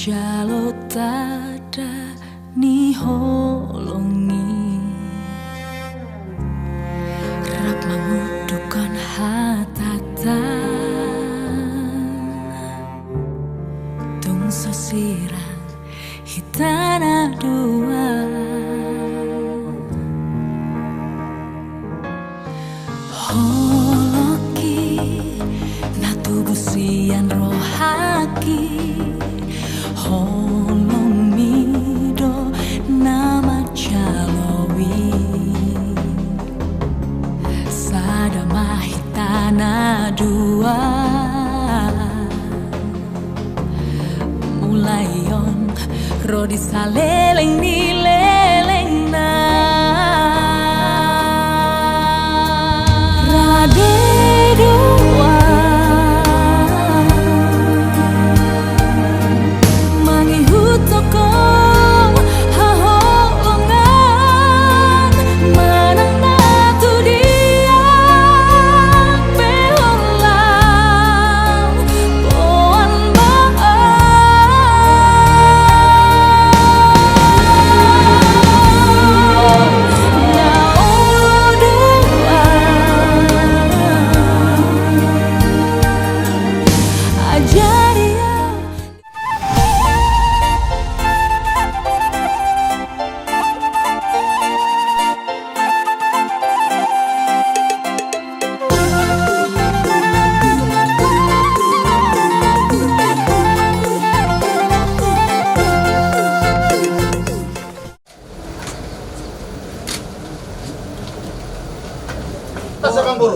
Jalo tada ni holongi rap mengudukan hatatan tung sosirang hitana dua holoki na tubuh sian rohaki holong mido nama calowi sada mahitana dua mulayon rodi saleleng ni leleng na rade dua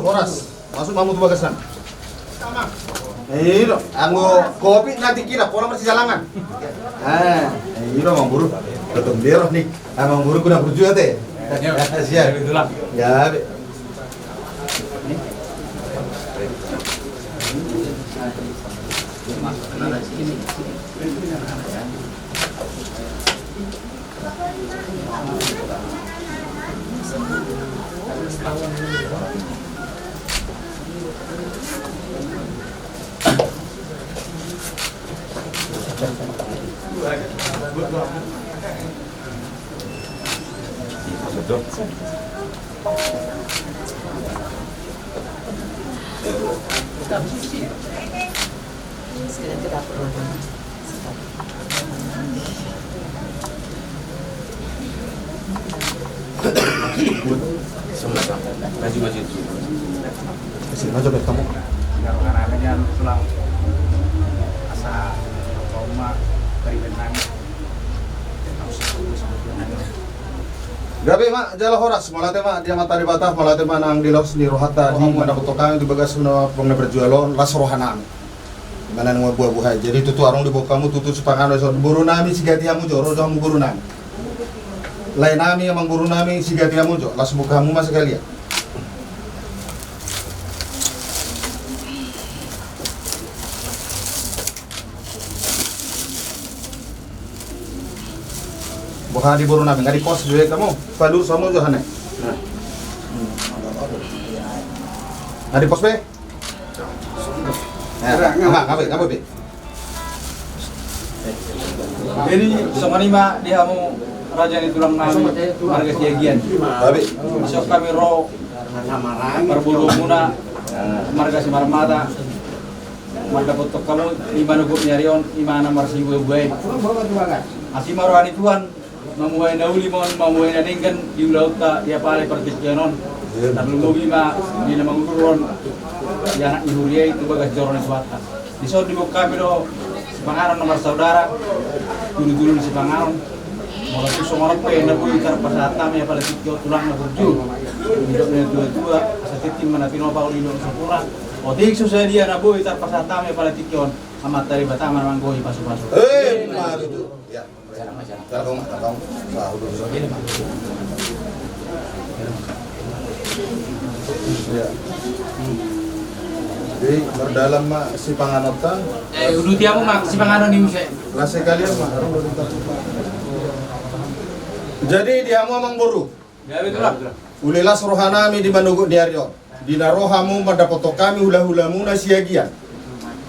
Horas, masuk mamu tuh bagasan. Sama. Iyo, anggo kopi nanti kira, pola masih jalangan. Iyo mang buru, tetap derah nih. Mang buru kuna berjuang teh. Siap. Ya, be. Kasih maju ke kamu. Karena pulang asa koma dari benang. Gabi mak jala horas, malate mak dia mata di batah, malate manang di los ni rohata di mana botokan di bagas no pengne berjualon las rohanam. Mana nang buah-buah jadi tutu arung di bawah kamu tutu sepangan so buru nami sigati amu joro jamu guru nami. Lain nami emang guru nami sigati amu jo las bukamu mas sekalian. Bukan di buru nami, nggak di kos juga kamu. Padur sama juga nih. Nggak di pos be? Ngapa be? Jadi sama lima dia mau raja ini tulang nami marga siagian. Tapi Besok kami roh berbulu muna marga si marmata. Marga foto kamu lima nuguk nyarion imana marsi buai. Asih maruani tuan. Mamuhay na uli mo, mamuhay na dinggan, yung laut ta, iya pala partisyanon. Naglulubi ma, hindi na mangururon. Yan ang ihuriya, ito bagas joron ng swata. Di di mo kami do, si Pangaron na saudara, dulu-dulu si Pangaron. Mga puso marap ko, na po yung karapasata, may pala tikyo, tulang na burju. Hindi na tua-tua, sa titim man na pinopa uli ng sapura. O tikso sa dia na po, yung karapasata, may pala tikyon, amat dari batama naman gohi paso-paso. mari itu. Ya. Kalau sahur dulu. Ya. Jadi berdalam mak si panganota. Udah tiamu mak si Pangaron di musik. Lah sekalian mak. Jadi dia mau mangburu. Ya betul lah. Ulilas rohanami di manugo diaryo. Di narohamu madapoto kami hula-hulamu na siagian.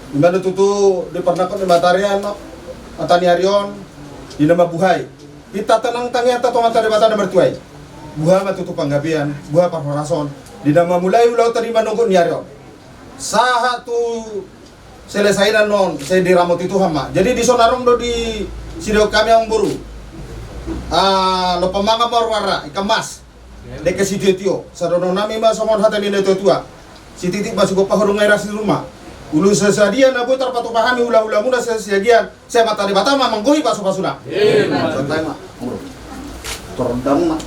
Di mana tutu di pernakot di matarian no. matani harion di nama buhay. Kita tenang tangnya atau matani bata nomor tuai. Buha matutu panggabian, buha parhorason. Di nama mulai ulau tadi manunggu ni harion. Saha tu selesainan non saya diramut itu hama. Jadi di sonarong do di sido kami yang buru. Lo pemanga marwara ikamas. Deke si tio sadono nami ma somon hatani ne tua. Si titik masuk ke pahorong air di rumah. Ulu sesadia na buat terpatu pahami ulah-ulah muda sesiagian. Saya mata di batama manggohi pasu-pasuna. Santai mak. Tordam mak.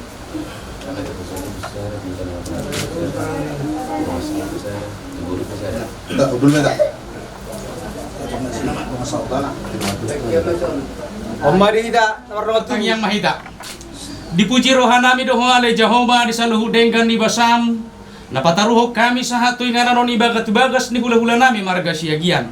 Tidak, udul meda. Omari ida nomor Ang yang mahita. Dipuji rohanami doho ale Jehovah di saluhu denggan ni basam. Napataruhok kami sa hatoy nga nanon ibagat-bagas ni hula-hula nami marga siagian.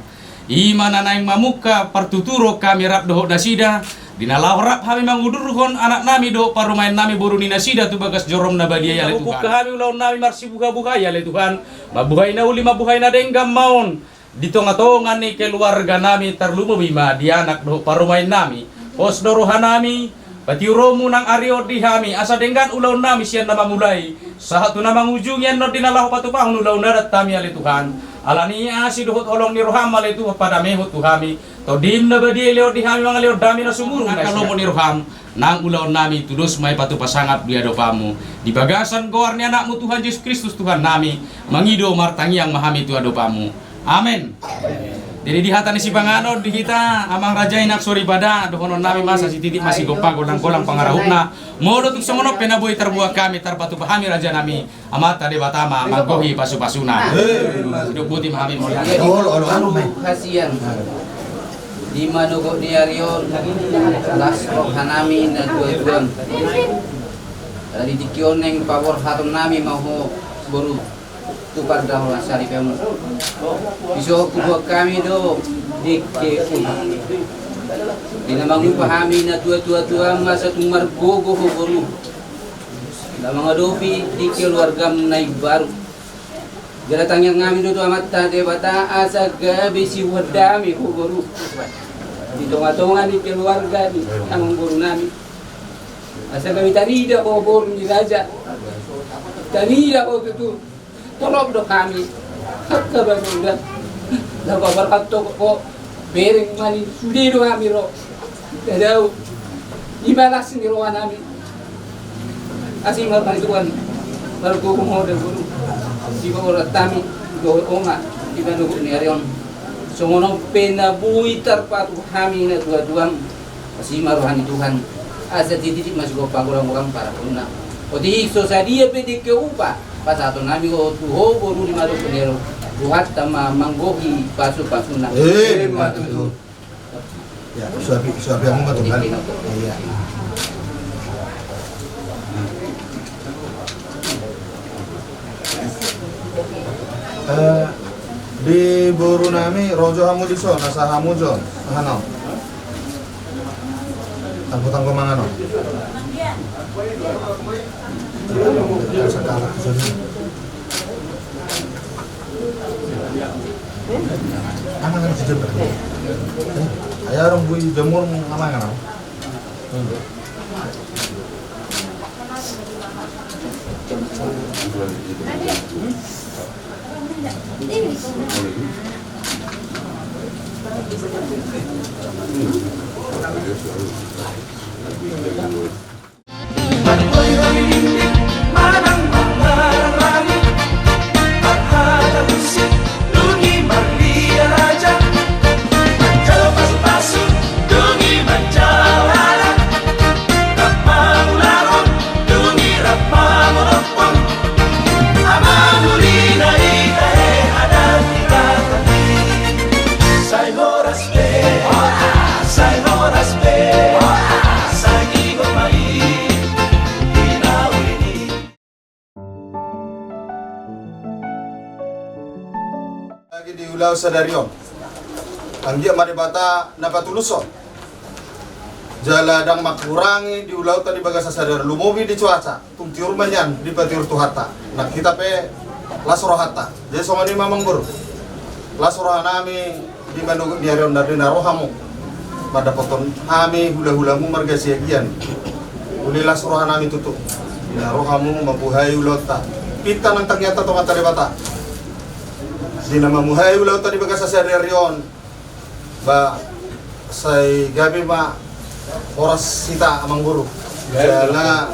Imana na yung mamuka partuturo kami rap doho nasida. Dinalaw rap kami mangudurhon anak nami do parumayan nami buru ni nasida tu bagas jorom na badia yale Tuhan. Kami ulaw nami marsi buka-buka yale Tuhan. Mabuhay na uli mabuhay na denggam maon. Dito nga tongan ni keluarga nami tarlumubima di anak do parumayan nami. Os dorohan nami. Patiuromu ng ariyo di hami, asa denggan ulaw nami siya na mamulay. Sa hato na mangujung yan no dinalaw patupahon ulaw na datami ali Tuhan. Alani si duhot olong ni Roham ali tu padamehot tuhami. To dim na badi leo di hami mga leo dami na sumurong na kalomo ni Roham. Nang ulaw nami tudos may patupasangap di adopamu. Di bagasan goar ni anakmu Tuhan Yesus Kristus Tuhan nami. Mangido martangi ang mahami tu adopamu. Amen. Jadi di hatan si Bangano di kita amang raja inak suri pada dohonon nami masa si titik masih gopa golang-golang pangarahupna modo tuk semono penaboy terbuat kami terpatu pahami raja nami amat tadi batama manggohi pasu-pasuna hidup buti mahami mo kasihan di manugo di arion alas hanami na dua-duan dari dikioneng pawor hatun nami mau buru tukar dahulu sari pemu iso kubuat kami do dikke dinamang pahami na tua masa tumar gogo bolu na mga dopi di keluarga naik baru jaratangnya ngami do amat tade bata asa gabi si wadami ko bolu di tonga-tonga di keluarga di amang buru nami asa kami tarida ko bolu ni raja tarida ko itu tolong do kami hakka bangunan dapat berkat ko bering mani sudido kami ro dadau ibalas ni ro nami asing mar Tuhan baru ko mo de guru di ko ratami do onga ibanu ni arion somono pena bui terpatu kami na dua-duang asing maruhani Tuhan asa titik masih go pagurang-urang para puna odi so sadia pedi ke upa pasato nami ko tuho boru di malu penero buhat tama manggohi pasu-pasuna Matutu. Ya, suapi ang matukan. Iya. Di buru nami rojo hamu diso nasa hamu jo hano. Tangko mangano. Sekarang anak kan sejak ayah orang bui jamur aman kan? Lagi di ulau sadarion. Ang dia maribata napatuluson. Jaladang makurangi di ulau tadi bagasa sadar lumobi di cuaca. Tumtiur manyan di patiur tuhata. Nak kita pe lasrohata. Jadi somani mamang buru. Lasroha nami di manug di arion dari narohamu. pada poton kami hula-hulamu marga siagian. Ulilah suruhan kami tutup. Ya rohamu mabuhay ulota. Pita nang ternyata to kata bata. Dina mamuhay ulota di bagasa sa rion. Ba say gabi ma oras sita amang guru. Jala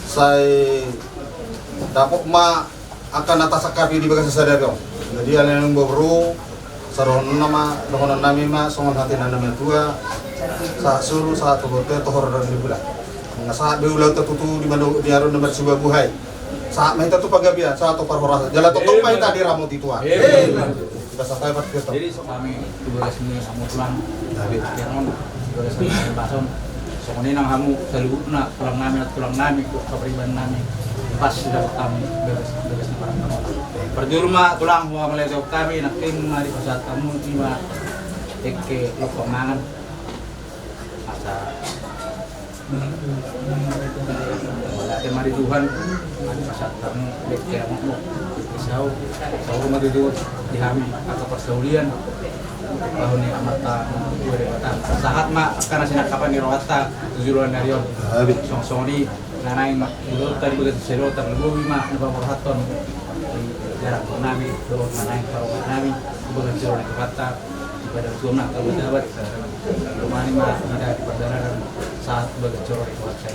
say dapok ma akan natasakapi di bagasa sa rion. Jadi alin yang bobro saron nama dokonan nami ma songon hati nama tua sa suru sa tobote tohor dan dibula. Nga saat beulaw tatutu di mana di aron nama sebuah buhay. Saat mahita tu pagabian saat to parhorasa. Jala totong mahita di ramo tituan. Kita sakay pat kita. Jadi kami tugas ini kamu pulang dari Jerman tugas kami bason. So kunin ang hamu sa loob na tulang namin kapriban namin. Pas sudah kami beres na parang kamu. Perdurma tulang huwa meletok kami nakim mari pasat kamu tiba ke lokomangan. Asa wala ke mari Tuhan mari pasat kamu ke kamu. Sau mari Tuhan dihami atau persaulian bahwa ni amata gue bata sahat ma karena sinakapan ni rohata tujuan dari on song-song nanay ma dulu tadi begitu sero terlebih ma nabang rohaton jarak nami do nanay karo nami begitu sero ni kata pada sunnah kalau dapat rumani ma tidak di perjalanan saat begitu sero ni kata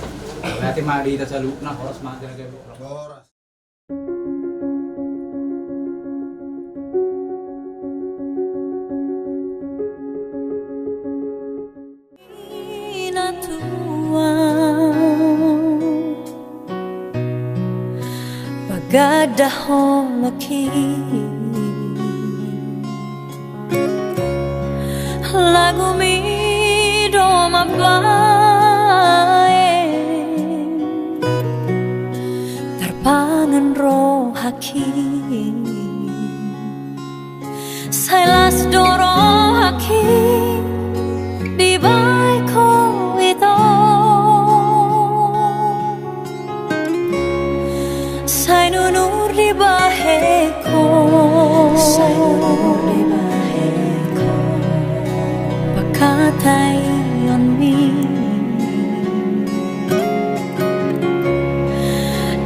berarti ma di tasalu na harus ma jaga Pagadahon laki lagu mi do mabae terpangan roh haki sailas doro haki di baiko ito sai nunur di baheko pakatai on mi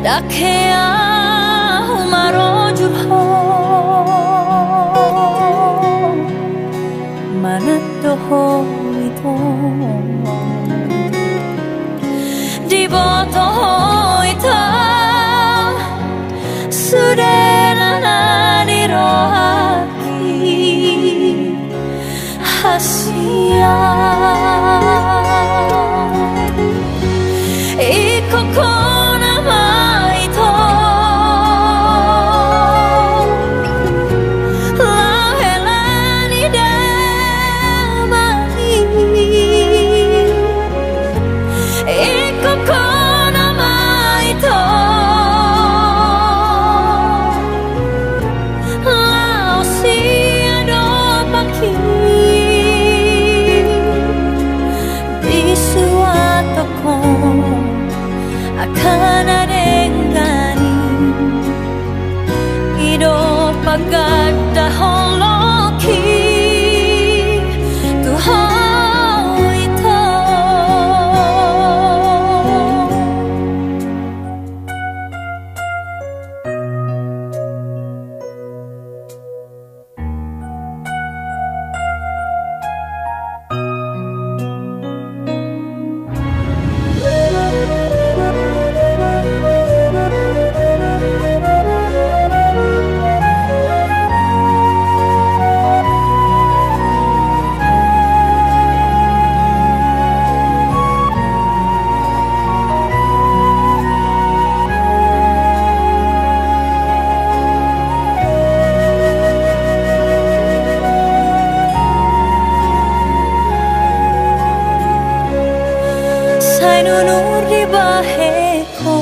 dakea humaro jubho manat doho ito di boto ito sudah nani rohaki hasia iko kona maito lahelani damai iko kona maito akan adengani hidup pagadahon loki Tuhan itu sai nunur di baheko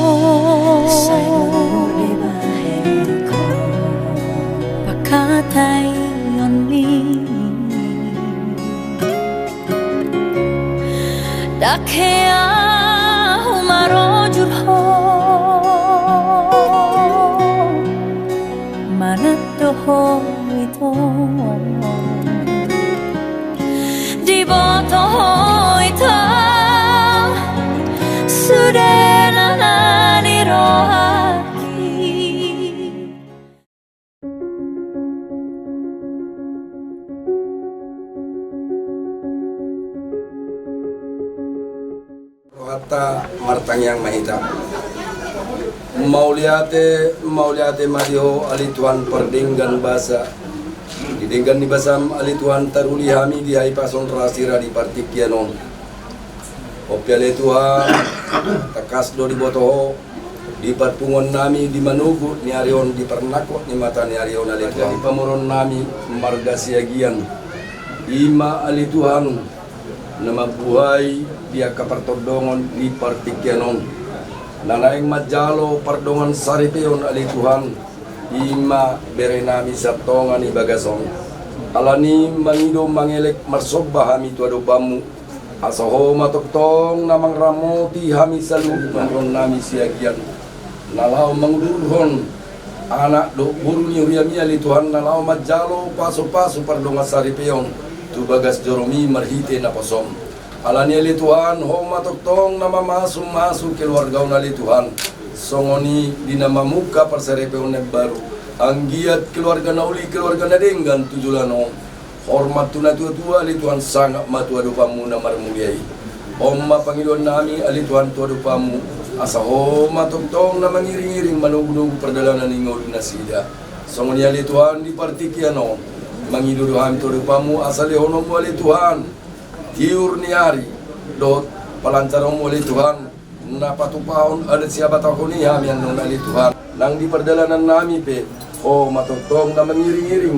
pakatai on mi dakea humaro jubho manat doho ito di boto sudena ni rohaki. Rohata martangyang mahita. Mauliate madiho ali Tuhan perdenggan basa. Didenggan ni basam ali Tuhan taruli hami di hai pason rasira di partikianon. Opiale Tuhan takas do di botoho di patpungon nami di manugut ni arion di pernakot ni mata ni arion ali Tuhan di pamoron nami marga siagian. Ima ali Tuhan nama buhay dia kapartodongon di partikianon. Nanaing majalo pardongan saripeon ali Tuhan ima berenami satongan ni bagasong alani mangido mangelek marsobah hami tuado bamu asoho matoktong namang ramoti hami salu nangron nami siagian nalau mangudurhon anak do buru ni uriami ali Tuhan nalau majalo paso-paso pardongan saripeon tu bagas joromi marhite naposom alani ali Tuhan ho matoktong nama masuk keluarga ali Tuhan songoni di nama muka perserepeon baru anggiat keluarga nauli keluarga nadenggan tujulano hormat tuna tua ali Tuhan sangat matu adupamu namar muliai omma pangilon nami ali Tuhan tu adupamu asa ho matoktong nama ngiring-ngiring manunggu perdalanan ingol nasida songoni ali Tuhan di partikiano mangido ham tu adupamu asale hono ali Tuhan tiur niari dot palancarom oleh Tuhan napatupahon ada siapa tahu ni ham yang nonali Tuhan nang di perjalanan nami pe oh matotong na mengiring-iring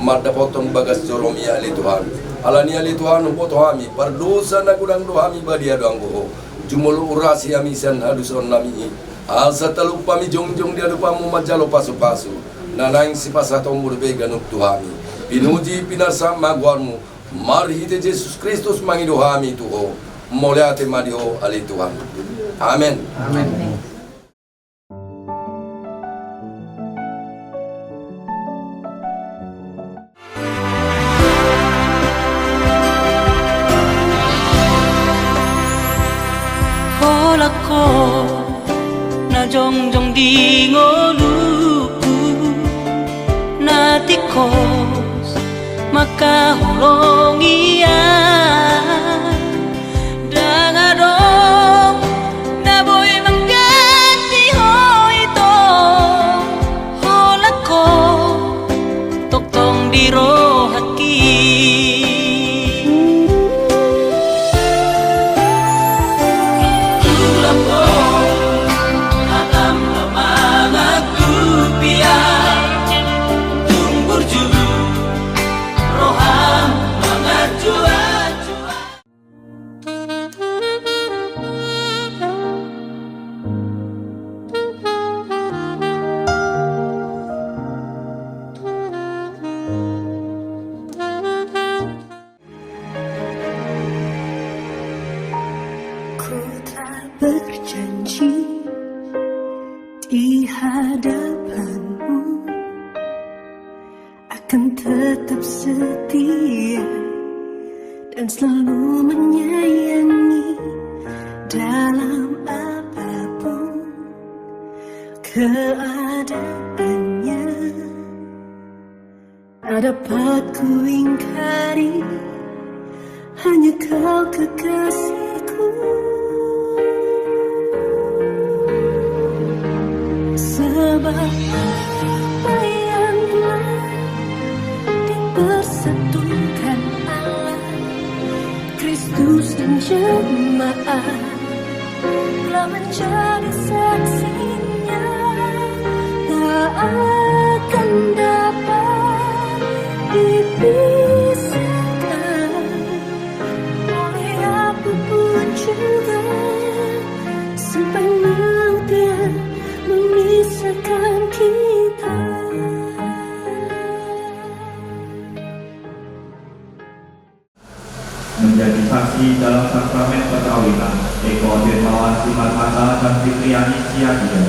mada potong bagas joromi ali Tuhan alani ali Tuhan upoto hami pardosa na gudang dohami badia doang boho jumul urasi hami san haduson nami asa talu pami jongjong dia dupamu majalo pasu-pasu nanaing sipasato murbe ganuk Tuhami pinuji pinasa magwarmu marhite Yesus Kristus mangidohami tuho moliate madiho ali Tuhan amen amen. Holako na jongjong di ngoluku na tikos makahulong iyan dangadong na boy mangganti ho ito holako toktong di rohaki berjanji di hadapanmu akan tetap setia dan selalu menyayangi dalam apapun keadaannya. Tak dapat ku ingkari, hanya kau kekasihku. Sebab apa yang telah dipersatukan Allah, Kristus dan jemaat telah menjadi saksinya. Tak akan dapat dipisahkan oleh apapun juga, sampai maut yang memisahkan kita. Menjadi saksi dalam sakramen perkawinan Eko Dermawan Simarmata dan Fitriani Siagia,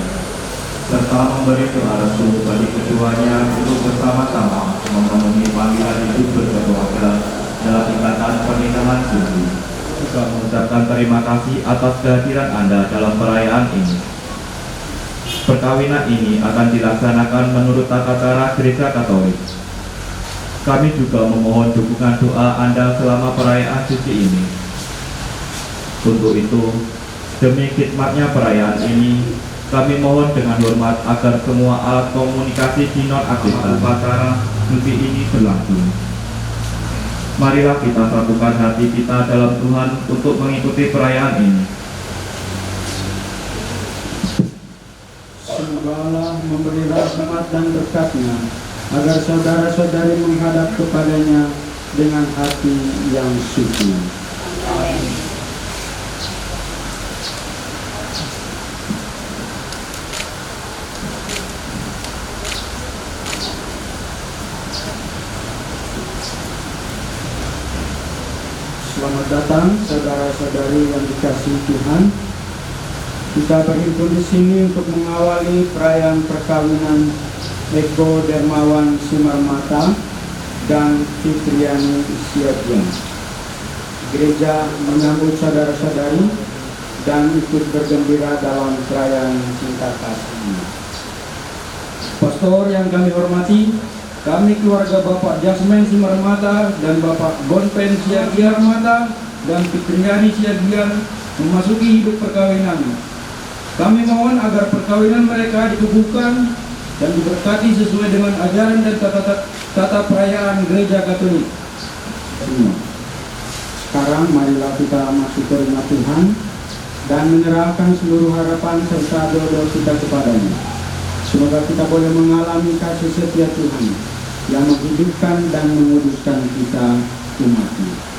serta memberi doa restu bagi keduanya untuk bersama-sama memenuhi panggilan hidup berkeluarga dalam ikatan pernikahan suci. juga mengucapkan terima kasih atas kehadiran Anda dalam perayaan ini. Perkawinan ini akan dilaksanakan menurut tata cara Gereja Katolik. Kami juga memohon dukungan doa Anda selama perayaan suci ini. Untuk itu, demi khidmatnya perayaan ini, kami mohon dengan hormat agar semua alat komunikasi non-aktif upacara suci ini berlangsung. Marilah kita satukan hati kita dalam Tuhan untuk mengikuti perayaan ini. Semoga Allah memberi rahmat dan berkat-Nya agar saudara-saudari menghadap kepadanya dengan hati yang suci. Selamat datang saudara-saudari yang dikasihi Tuhan. Kita berhimpun di sini untuk mengawali perayaan perkawinan Eko Dermawan Simarmata dan Fitriani Siagian. Gereja menyambut saudara-saudari dan ikut bergembira dalam perayaan cinta kasih ini. Pastor yang kami hormati, kami keluarga Bapak Jasmen Simarmata dan Bapak Gonpen Siagiarmata dan Fitriani Siagian memasuki hidup perkawinan. Kami mohon agar perkawinan mereka dikukuhkan dan diberkati sesuai dengan ajaran dan tata perayaan Gereja Katolik. Sekarang marilah kita masuk ke rumah Tuhan dan menyerahkan seluruh harapan serta doa kita kepadanya. Semoga kita boleh mengalami kasih setia Tuhan yang menghidupkan dan menguduskan kita umat-Nya.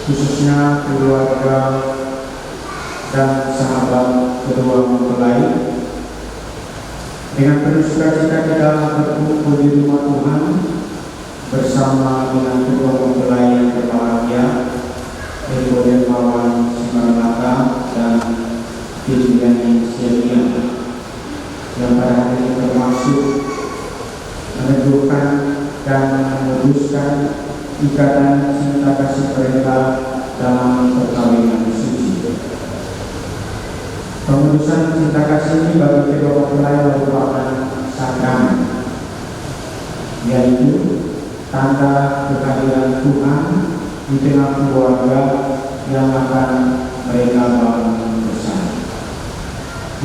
khususnya keluarga dan sahabat kedua mempelai. Dengan penuh sukacita kita berkumpul di rumah Tuhan bersama dengan kedua mempelai yang berbahagia, Eko Dermawan Simarmata dan Fitriani Siagian, yang pada hari ini bermaksud meneguhkan dan menguduskan ikatan cinta kasih mereka dalam perkawinan suci. Pengurusan cinta kasih ini bagi kedua mempelai merupakan sakramen, yaitu tanda kehadiran Tuhan di tengah keluarga yang akan mereka bangun bersama.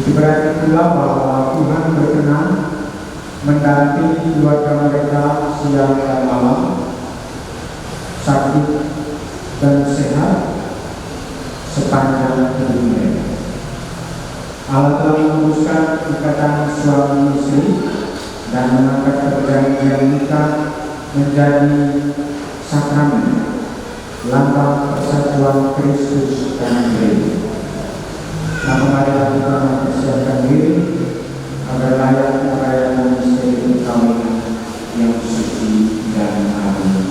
Itu berarti pula bahwa Tuhan berkenan mendampingi keluarga mereka siang dan malam, sakit dan sehat sepanjang hidup mereka. Allah telah memutuskan ikatan suami istri dan mengangkat perjanjian nikah menjadi sakramen, lambang persatuan Kristus dan gereja. Nah, marilah kita mempersiapkan diri agar layak merayakan misteri perkawinan yang suci dan agung.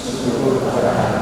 Syukur kepada Allah.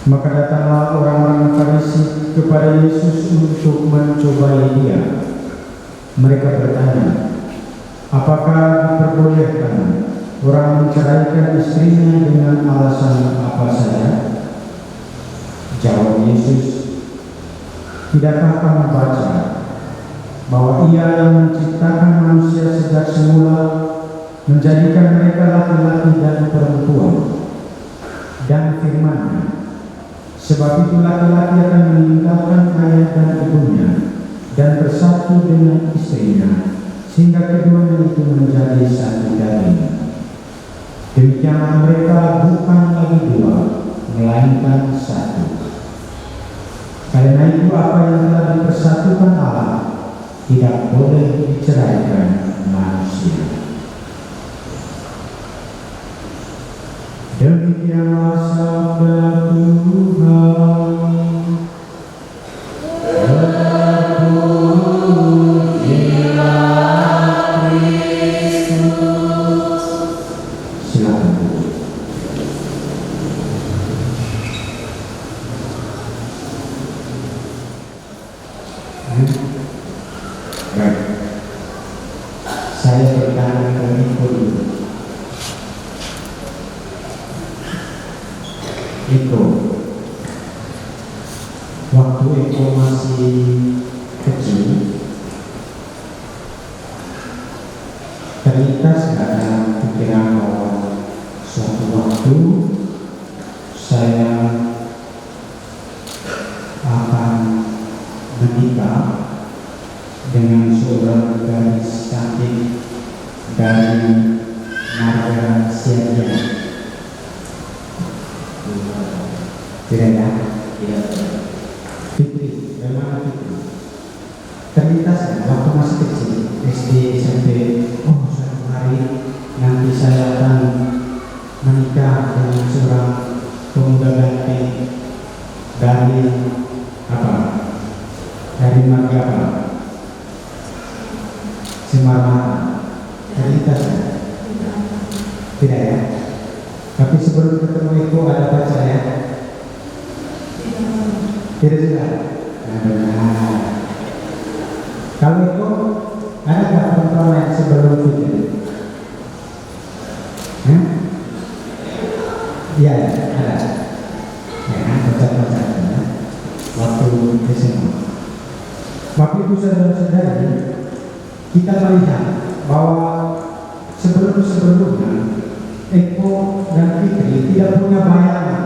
Maka datanglah orang-orang Farisi kepada Yesus untuk mencobai Dia. Mereka bertanya, apakah diperbolehkan orang menceraikan istrinya dengan alasan apa saja? Jawab Yesus, tidakkah kamu baca bahwa Ia yang menciptakan manusia sejak semula menjadikan mereka laki-laki dan perempuan, dan firman-Nya, sebab itu laki-laki akan meninggalkan ayah dan ibunya dan bersatu dengan istrinya, sehingga keduanya itu menjadi satu daging. Demikianlah mereka bukan lagi dua, melainkan satu. Karena itu apa yang telah dipersatukan Allah tidak boleh diceraikan manusia. Demikianlah sabda Tuhan. Silakan. Baik. Saya bertanya ke Eko dulu. Eko, waktu Eko masih kecil, terlintas nggak dalam pikiran bahwa suatu waktu saya akan menikah dengan seorang gadis cantik dari marga Siagian? Tidak ya? Tidak. Fitri, bagaimana Fitri? Terlintas ya, waktu masih kecil, SD, SMP, oh suatu hari nanti saya akan menikah dengan seorang pemuda ganteng dari apa? Dari marga apa? Semarang. Terlintas ya? Tidak ya? Tapi sebelum ketemu Eko ada baca ya? Tidak sudah. Nah, kalau Eko ada nggak perempuan lain sebelum Fitri? Iya, ada. Ya, baca-baca ya. Waktu SMA. Waktu itu saudara-saudari, kita melihat bahwa sebelum-sebelumnya Eko dan Fitri tidak punya bayangan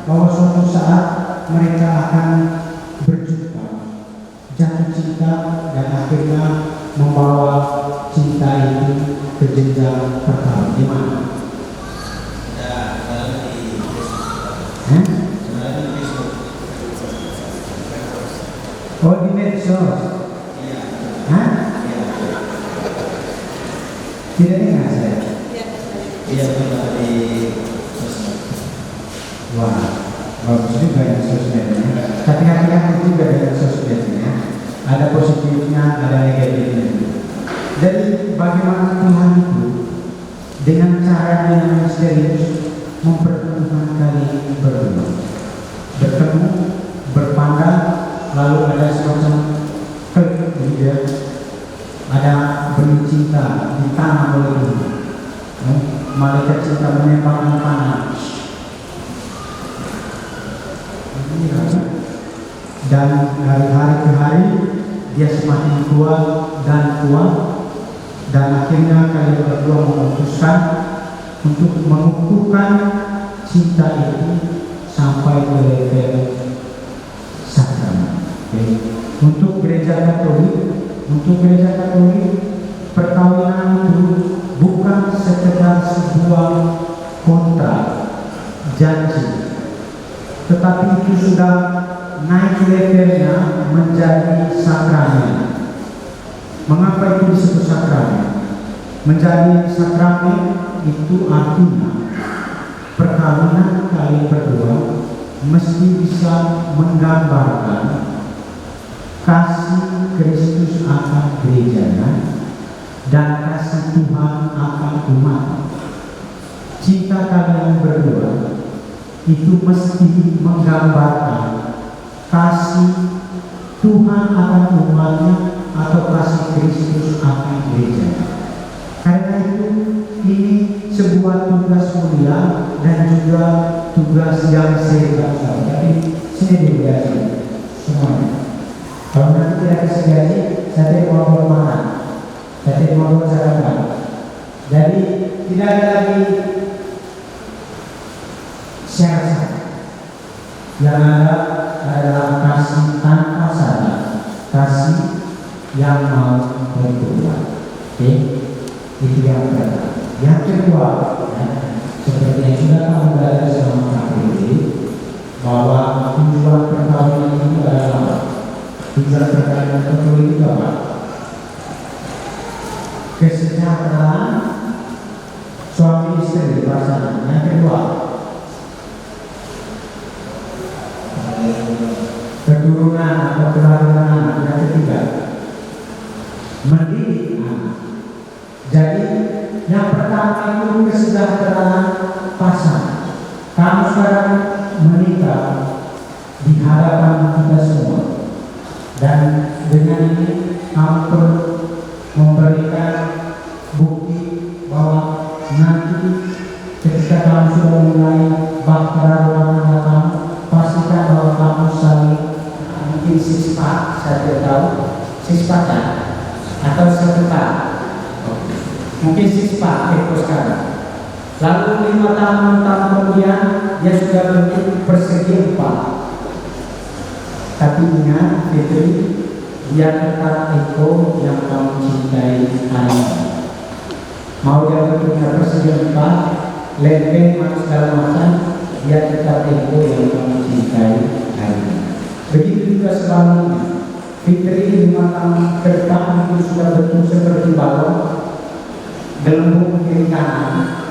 bahwa suatu saat mereka akan berjumpa, jatuh cinta, dan akhirnya membawa cinta itu ke jenjang perkawin. Di mana? Oh, di medsos. Hah? Tidak dengar saya. Iya, benar di sosmed. Wah, bagus juga ya sosmednya. Tapi hati-hati juga dengan sosmednya. Ada positifnya, ada negatifnya. Jadi bagaimana Tuhan itu dengan cara yang misterius mempertemukan kalian berdua, bertemu, berpandang, lalu ada semacam klik, ada benih cinta ditanam oleh Tuhan. Malaikat cinta menembakkan panah, dan dari hari ke hari dia semakin kuat dan kuat, dan akhirnya kalian berdua memutuskan untuk mengukuhkan cinta itu sampai ke level sakramen. Untuk gereja Katolik, perkawinan itu bukan sekedar sebuah kontrak janji, tetapi itu sudah naik levelnya menjadi sakramen. Mengapa itu disebut sakramen? Menjadi sakramen itu artinya perkawinan kalian berdua mesti bisa menggambarkan kasih Kristus akan gerejanya dan kasih Tuhan akan umat. Cinta kalian berdua itu mesti menggambarkan kasih Tuhan akan umatnya atau kasih Kristus akan gereja. Karena itu ini sebuah tugas mulia dan juga tugas yang serius. Tapi sini digaji semuanya. Kalau nanti tidak kasih gaji, saya tidak mau bermakan, saya tidak mau bercakap. Jadi tidak ada lagi syarat. Yang ada adalah kasih tanpa syarat, kasih yang mau berubah. Oke, itu yang pertama. Yang kedua, ya, seperti yang sudah kamu belajar selama KPD, bahwa tujuan perkawinan itu adalah tujuan perkawinan itu apa? Kesejahteraan suami istri pasangan. Yang kedua, keturunan atau kelahiran anak. Yang ketiga, mendidik anak. Jadi yang pertama itu kesejahteraan pasangan. Kamu sekarang menikah di hadapan kita semua, dan dengan ini kamu perlu memberikan bukti bahwa nanti ketika kamu sudah mulai bahtera rumah tangga kamu, pastikan bahwa kamu saling mungkin sispa, saya tidak tahu sispatan atau seputar, mungkin sispa ekor sekarang. Lalu 5 tahun kemudian dia sudah bentuk persegi 4. Tapi ingat, Fitri, dia tetap Eko yang kamu cintai hari ini. Mau dia bentuknya persegi 4, lempeng atau segala macam, dia tetap Eko yang kamu cintai hari ini. Begitu juga sebaliknya. Fitri 5 tahun ke depan itu sudah bentuk seperti balon, gelembung kiri kanan.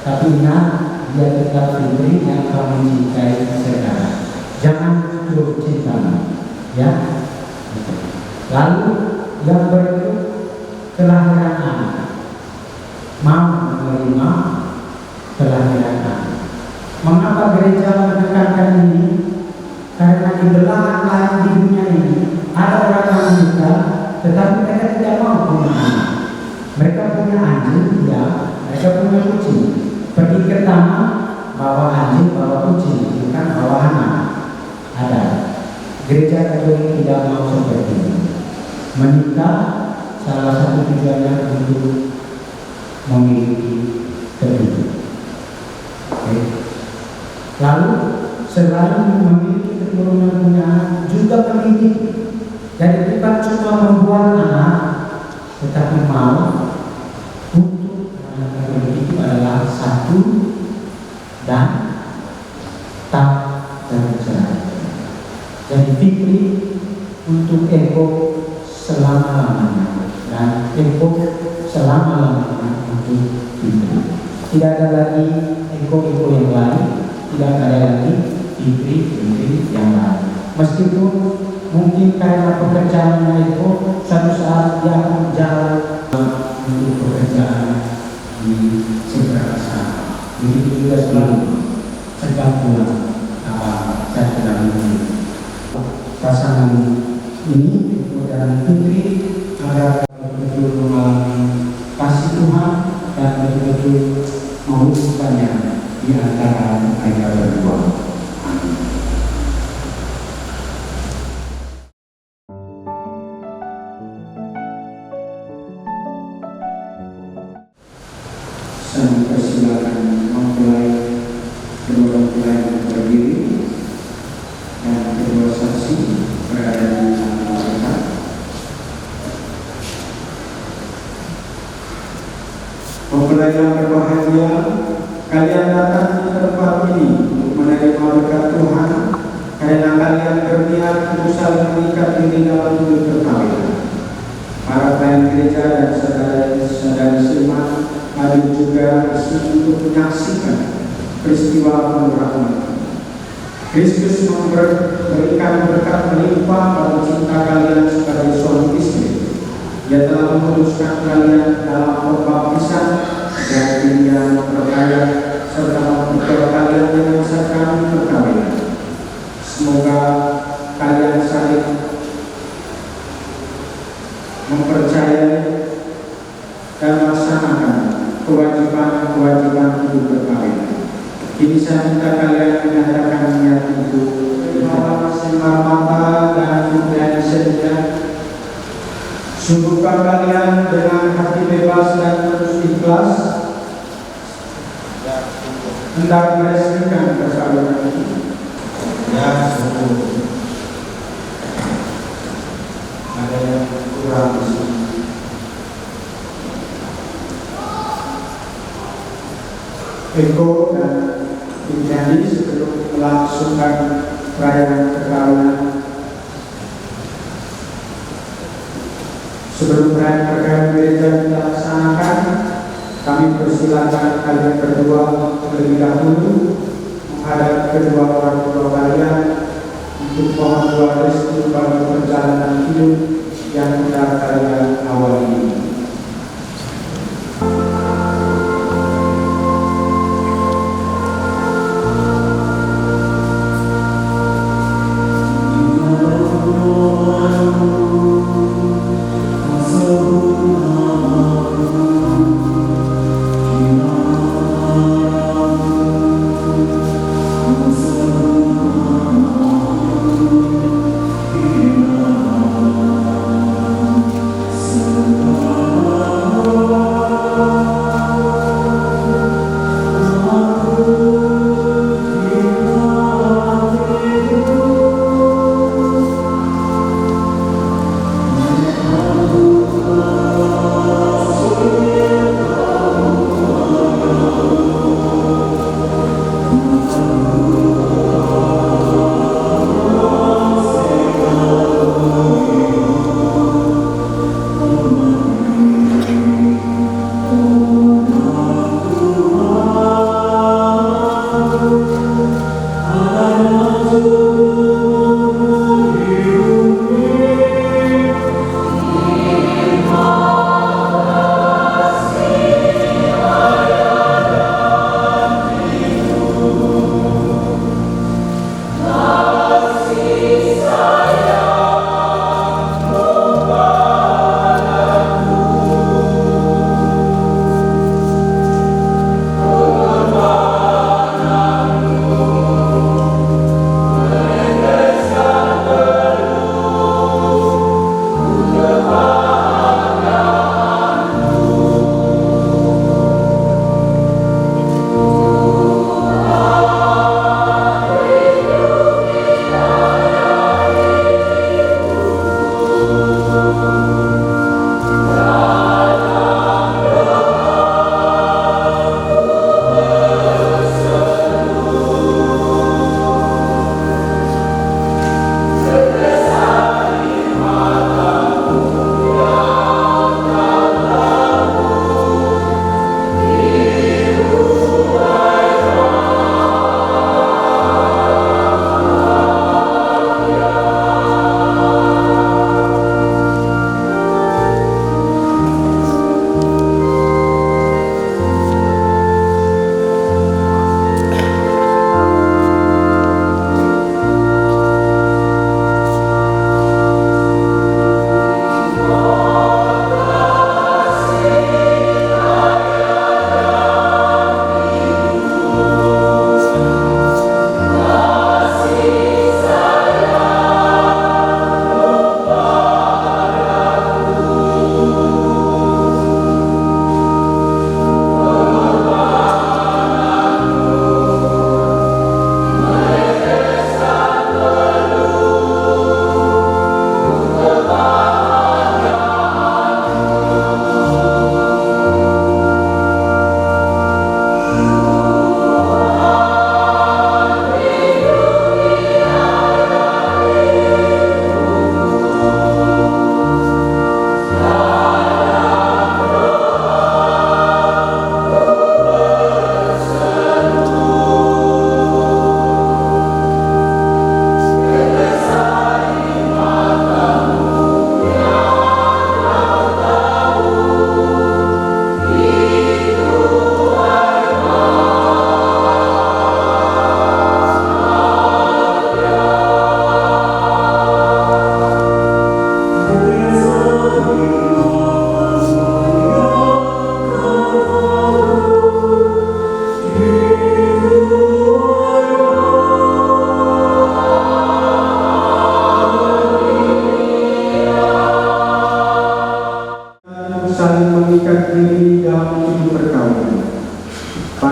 Tapi ingat, dia tetap Fitri yang kamu cintai sekarang. Jangan lupa cintamu, ya. Lalu yang berikut, kelahiran anak. Mau menerima kelahiran anak. Mengapa gereja menekankan ini? Karena di belahan lain di dunia ini ada orang yang menikah, tetapi mereka tidak mau punya anak. Mereka punya anjing, ya. Mereka punya kucing. Pergi ke taman, bawa anjing, bawa kucing, bukan bawa anak. Ada. Gereja Katolik tidak mau seperti itu. Menikah salah satu tujuannya untuk memiliki keturunan. Okay. Lalu selain memiliki keturunan punya anak, juga mendidik. Jadi bukan cuma membuat anak, tetapi mau untuk anak itu adalah satu dan tak tercerai. Jadi Fitri untuk Eko selama-lamanya dan Eko selama-lamanya untuk Fitri. Tidak ada lagi Eko yang lain, tidak ada lagi Fitri yang lain. Meskipun mungkin karena pekerjaannya Eko suatu saat dia akan jalan untuk pekerjaan di seberang sana. Begitu juga sebaliknya. Sedang pulang saya sedang menunggu pasangan ini dan Fitri agar betul-betul mengalami kasih Tuhan dan betul-betul mewujudkannya di antara mereka berdua. Amin. Saya persilakan mempelai kedua mempelai berdiri dan kedua saksi berada di tengah mereka. Mempelai yang berbahagia, kalian datang di tempat ini untuk menerima berkat Tuhan karena kalian berniat untuk saling mengikat diri dalam hidup perkawinan. Para pelayan gereja dan saudara-saudari seiman hadir juga untuk menyaksikan peristiwa pengurangan. Kristus memberikan berkat melimpah bagi cinta kalian sebagai suami istri. Dia telah memutuskan kalian dalam pembaptisan dan Dia memperkaya serta memperkaya kalian dengan serta Kini saya minta kalian menyatakan niat itu. Mohon semata dan mudah saja. Sungguhkan kalian dengan hati bebas dan terus ikhlas hendak meresmikan perkawinan ini. Ya, sungguh ada yang kurang di sini. Eko dan Injani sebelum melangsungkan perayaan perkawinan. Sebelum perayaan perkawinan gereja dilaksanakan, kami persilakan kalian berdua terlebih dahulu menghadap kedua orang tua kalian untuk mohon doa restu bagi perjalanan hidup yang hendak kalian awali ini. Semua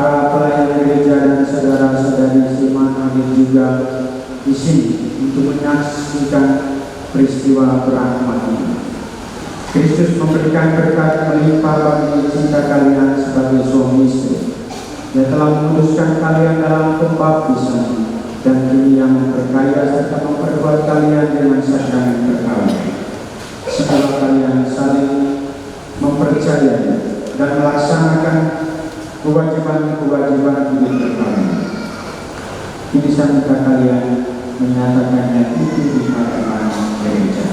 para pelayan gereja dan saudara-saudari seiman hadir juga di sini untuk menyaksikan peristiwa berahmat ini. Kristus memberikan berkat melimpah bagi cinta kalian sebagai suami istri. Dia telah memutuskan kalian dalam pembaptisan dan kini yang memperkaya serta memperkuat kalian dengan sakramen perkawinan. Setelah kalian saling mempercayai dan melaksanakan kewajiban-kewajiban hidup perkawinan, kini saatnya kalian menyatakannya itu di hadapan gereja.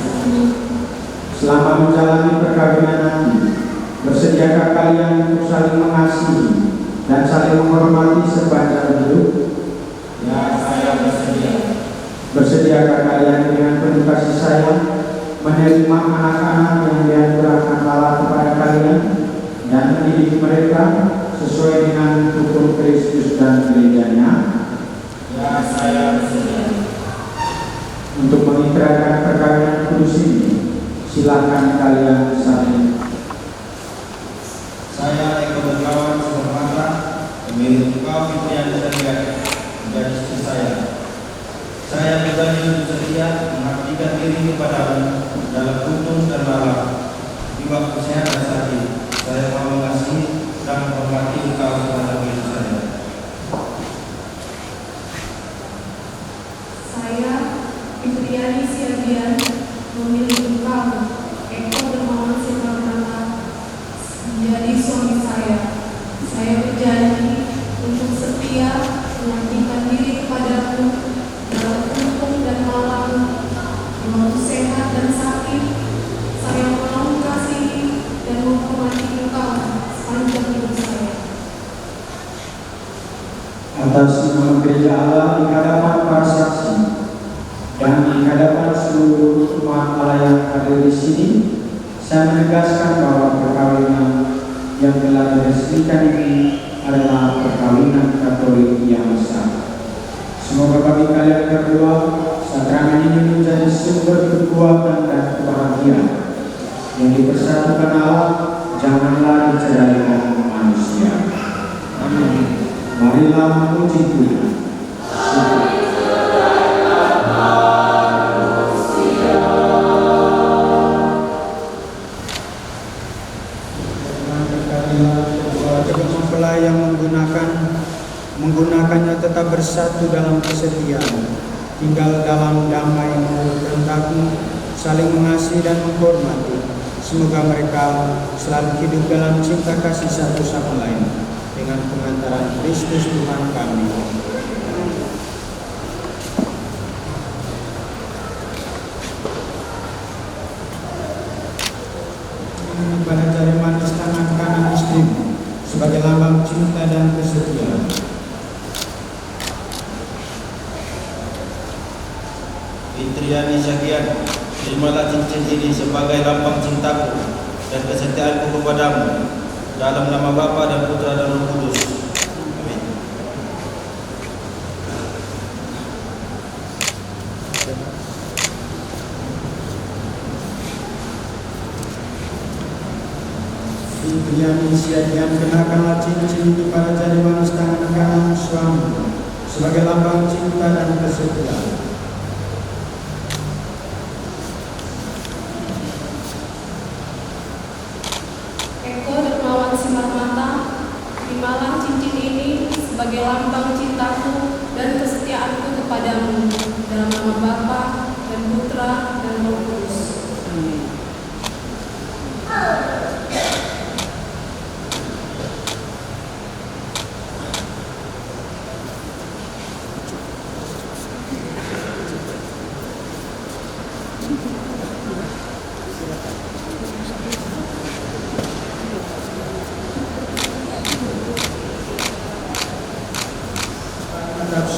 Selama menjalani perkawinan nanti, bersediakah kalian untuk saling mengasihi dan saling menghormati sepanjang hidup? Ya, saya bersedia. Bersediakah kalian dengan penuh kasih sayang menerima anak-anak yang dianugerahkan Allah kepada kalian dan mendidik mereka sesuai dengan hukum Kristus dan gerejanya? Ya, saya bersedia. Untuk mengikrarkan perkawinan kudus ini, silakan kalian saling. Saya Eko Berkawan Sumarmata, memilih engkau Fitriani Sariah menjadi istri saya. Saya berjanji untuk setia mengabdikan diri kepadamu dalam hukum dan malam. Di waktu sehat dan sakit, saya mau mengasihi dan menghormati engkau sepanjang hidup saya. Saya, Fitriani Siagian, memilih engkau, Eko Dermawan Sumarmata, menjadi suami saya. Saya berjanji untuk setia mengabdikan diri kepadamu dalam hukum dan malam, di waktu sehat dan sakit. Saya mau mengasihi dan menghormati engkau sepanjang hidup saya. Atas nama gereja Allah di hadapan para saksi dan di hadapan seluruh umat Allah yang hadir di sini, saya menegaskan bahwa perkawinan yang telah diresmikan ini adalah perkawinan Katolik yang sah. Semoga bagi kalian berdua, sakramen ini menjadi sumber kekuatan dan kebahagiaan yang dipersatukan Allah, janganlah diceraikan manusia. Amin. Marilah memuji Tuhan. Mempelai yang menggunakannya tetap bersatu dalam kesetiaan, tinggal dalam damai menurut kehendakmu, saling mengasihi dan menghormati. Semoga mereka selalu hidup dalam cinta kasih satu sama lain dengan pengantaran Kristus Tuhan kami. Pada jari manis tangan kanan istrimu sebagai lambang cinta dan kesetiaan. Fitriani Syagian, terimalah cincin ini sebagai lambang cintaku dan kesetiaanku kepadamu, dalam nama Bapa dan Putra dan Roh Kudus. Amin. Fitriani Syagian, kenakanlah cincin itu pada jari manis tangan kanan suami sebagai lambang cinta dan kesetiaan. Eko Dermawan Sumarmata, terimalah cincin ini sebagai lambang cintaku dan kesetiaanku kepadamu, dalam nama Bapa dan Putra dan Roh Kudus.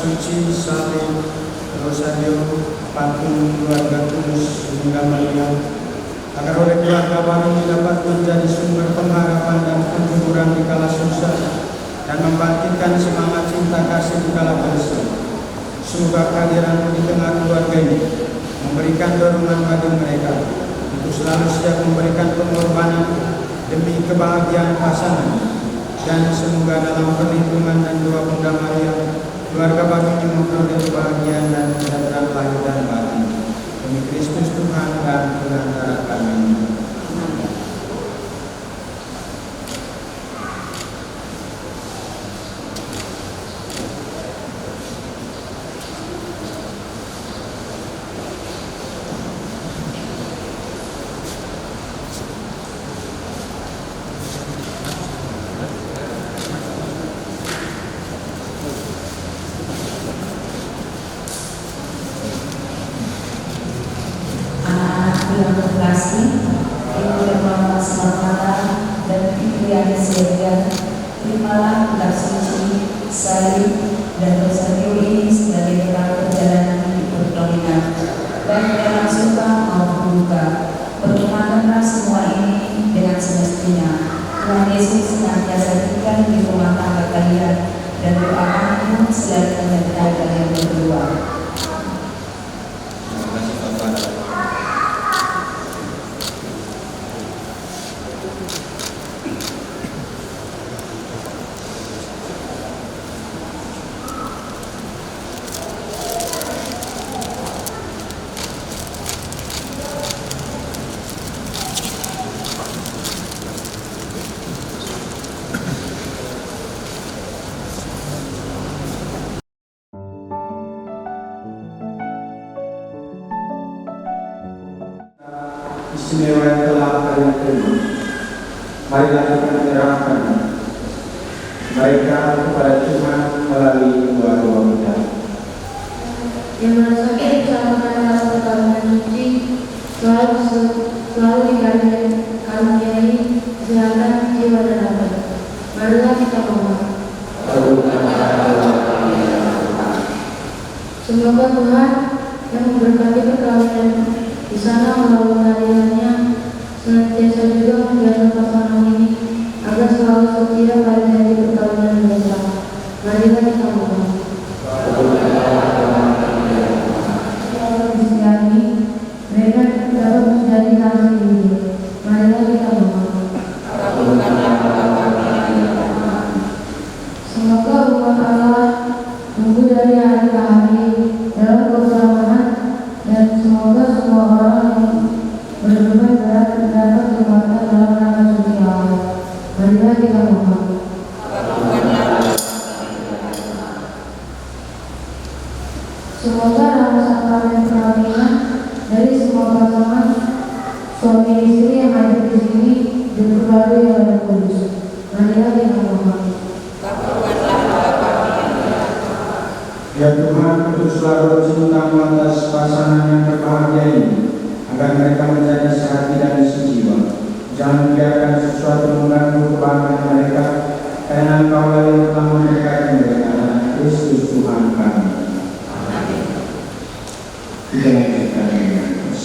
Suci salib rosario patung keluarga kudus hingga Maria, agar oleh keluarga baru dapat menjadi sumber pengharapan dan penghiburan di kala susah dan membangkitkan semangat cinta kasih di kala bersuh. Semoga kehadiran di tengah keluarga ini memberikan dorongan bagi mereka untuk selalu siap memberikan pengorbanan demi kebahagiaan pasangan. dan semoga dalam perlindungan dan doa Bunda Maria keluarga kami memperoleh kebahagiaan dan kesejahteraan lahir dan batin demi Kristus Tuhan dan pengantara kami. Yang terkasih, Ibu Dermawan Marmata dan Fitriani Siagian, terimalah gelar suci, salib, dan rosario ini sebagai bekal perjalanan hidup perkawinan, baik dalam suka maupun duka. Pergunakanlah semua ini dengan semestinya. Tuhan Yesus senantiasa tinggal di rumah tangga kalian, dan doakanmu selalu menyertai kalian berdua. Istimewa yang telah kalian terima, marilah kita menyerahkan mereka kepada Tuhan melalui doa-doa kita. Yang merasakan keselamatan dalam perkawinan suci selalu dikaruniai kesehatan jiwa dan raga. Marilah kita mohon. Semoga Tuhan yang memberkati perkawinan di sana melalui kehadirannya senantiasa juga menjaga pasangan ini agar selalu setia pada janji perkawinan mereka. Marilah kita mohon. Kristiani, mereka dapat menjadi kasih ini. Marilah kita mohon. Semoga umat Allah tumbuh dari hari ke hari dalam kebersamaan, dan semoga semua orang yang berdebat berat mendapat kekuatan dalam rangka suci Allah. Marilah kita mohon. Semoga dalam sakramen perkawinan dari semua pasangan suami istri yang hadir di sini diperbarui oleh Kudus. Marilah kita mohon. Ya Tuhan, putuslah roh cinta-Mu atas pasangan yang berbahagia ini, agar mereka menjadi sehati dan sejiwa. Jangan biarkan sesuatu mengganggu kebahagiaan mereka, karena Engkaulah yang telah memberkati mereka dalam Kristus Tuhan kami. Kita lanjutkan dengan doa.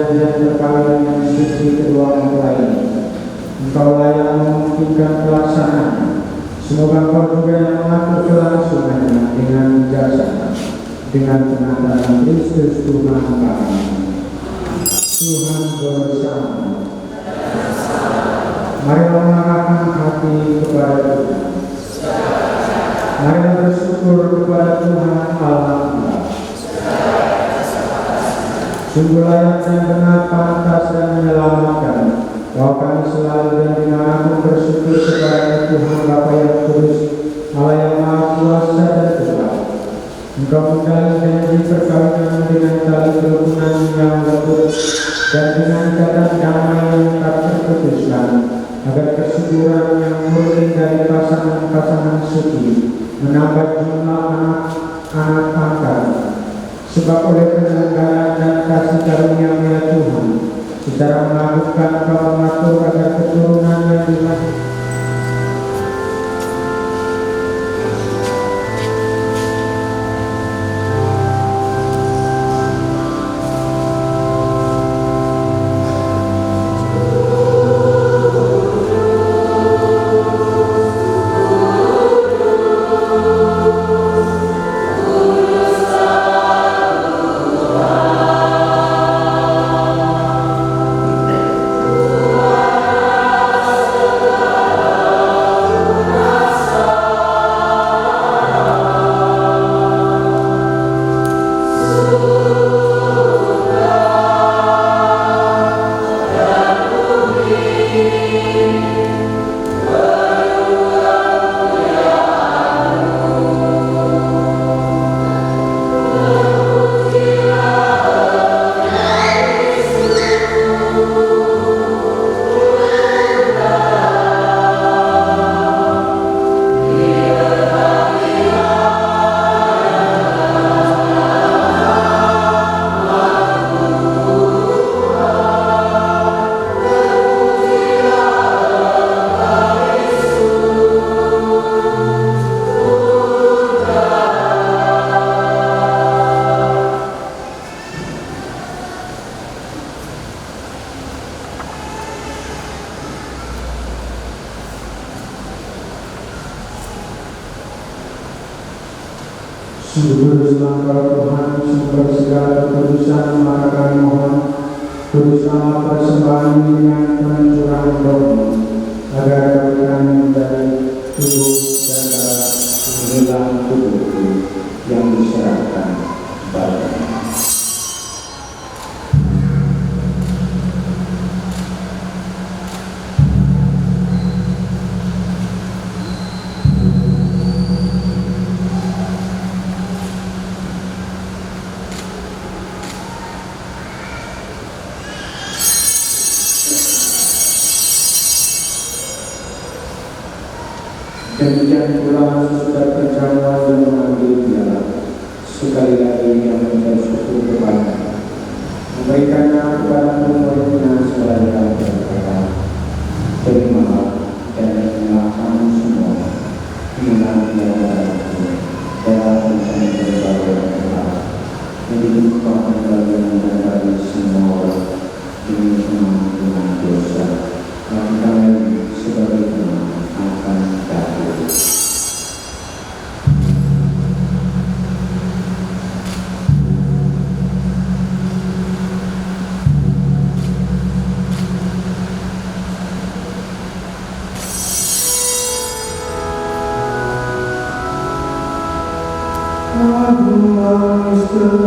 perjanjian perkawinan yang suci kedua mempelai ini. Engkaulah yang memungkinkan pelaksanaan. Semoga Engkau juga yang mengatur kelangsungannya dengan bijaksana, dengan penandaan Kristus Tuhan kami. Tuhan bersama. Marilah mengarahkan hati kepada Tuhan. Marilah bersyukur kepada Tuhan Allah kita. Sungguh layak dan benar, pantas dan menyelamatkan, bahwa kami selalu dan dimanapun bersyukur kepada Tuhan Bapa yang kudus, Allah yang Maha Kuasa dan Tuhan. Engkau menjalin janji perkawinan dengan tali kerukunan yang lembut dan dengan ikatan damai yang tak terputuskan, agar kesuburan yang murni dari pasangan-pasangan suci menambah jumlah anak-anak angkat. Sebab oleh penyelenggaraan dan kasih karunia-Nya Tuhan, secara melakukan Kau mengatur agar keturunan yang dimaksud sungguh selangkah Tuhan, sumber segala kekudusan, maka kami mohon kuduskanlah persembahan ini dengan pencurahan roh-Mu, agar kami menjadi tubuh dan darah dalam tubuh yang diserahkan kepada-Mu. Demikian pula sesudah perjamuan dan mengambil piala, sekali lagi yang bersyukur kepada, memberikannya kepada murid-muridnya seraya berkata, terimalah dan terimalah kamu semua, inilah darahku, darah yang berbagai Allah, yang ditumpahkan kalian dan bagi semua orang, ini semua dengan dosa, lakukan lagi sebagai teman akan dahulu. Dan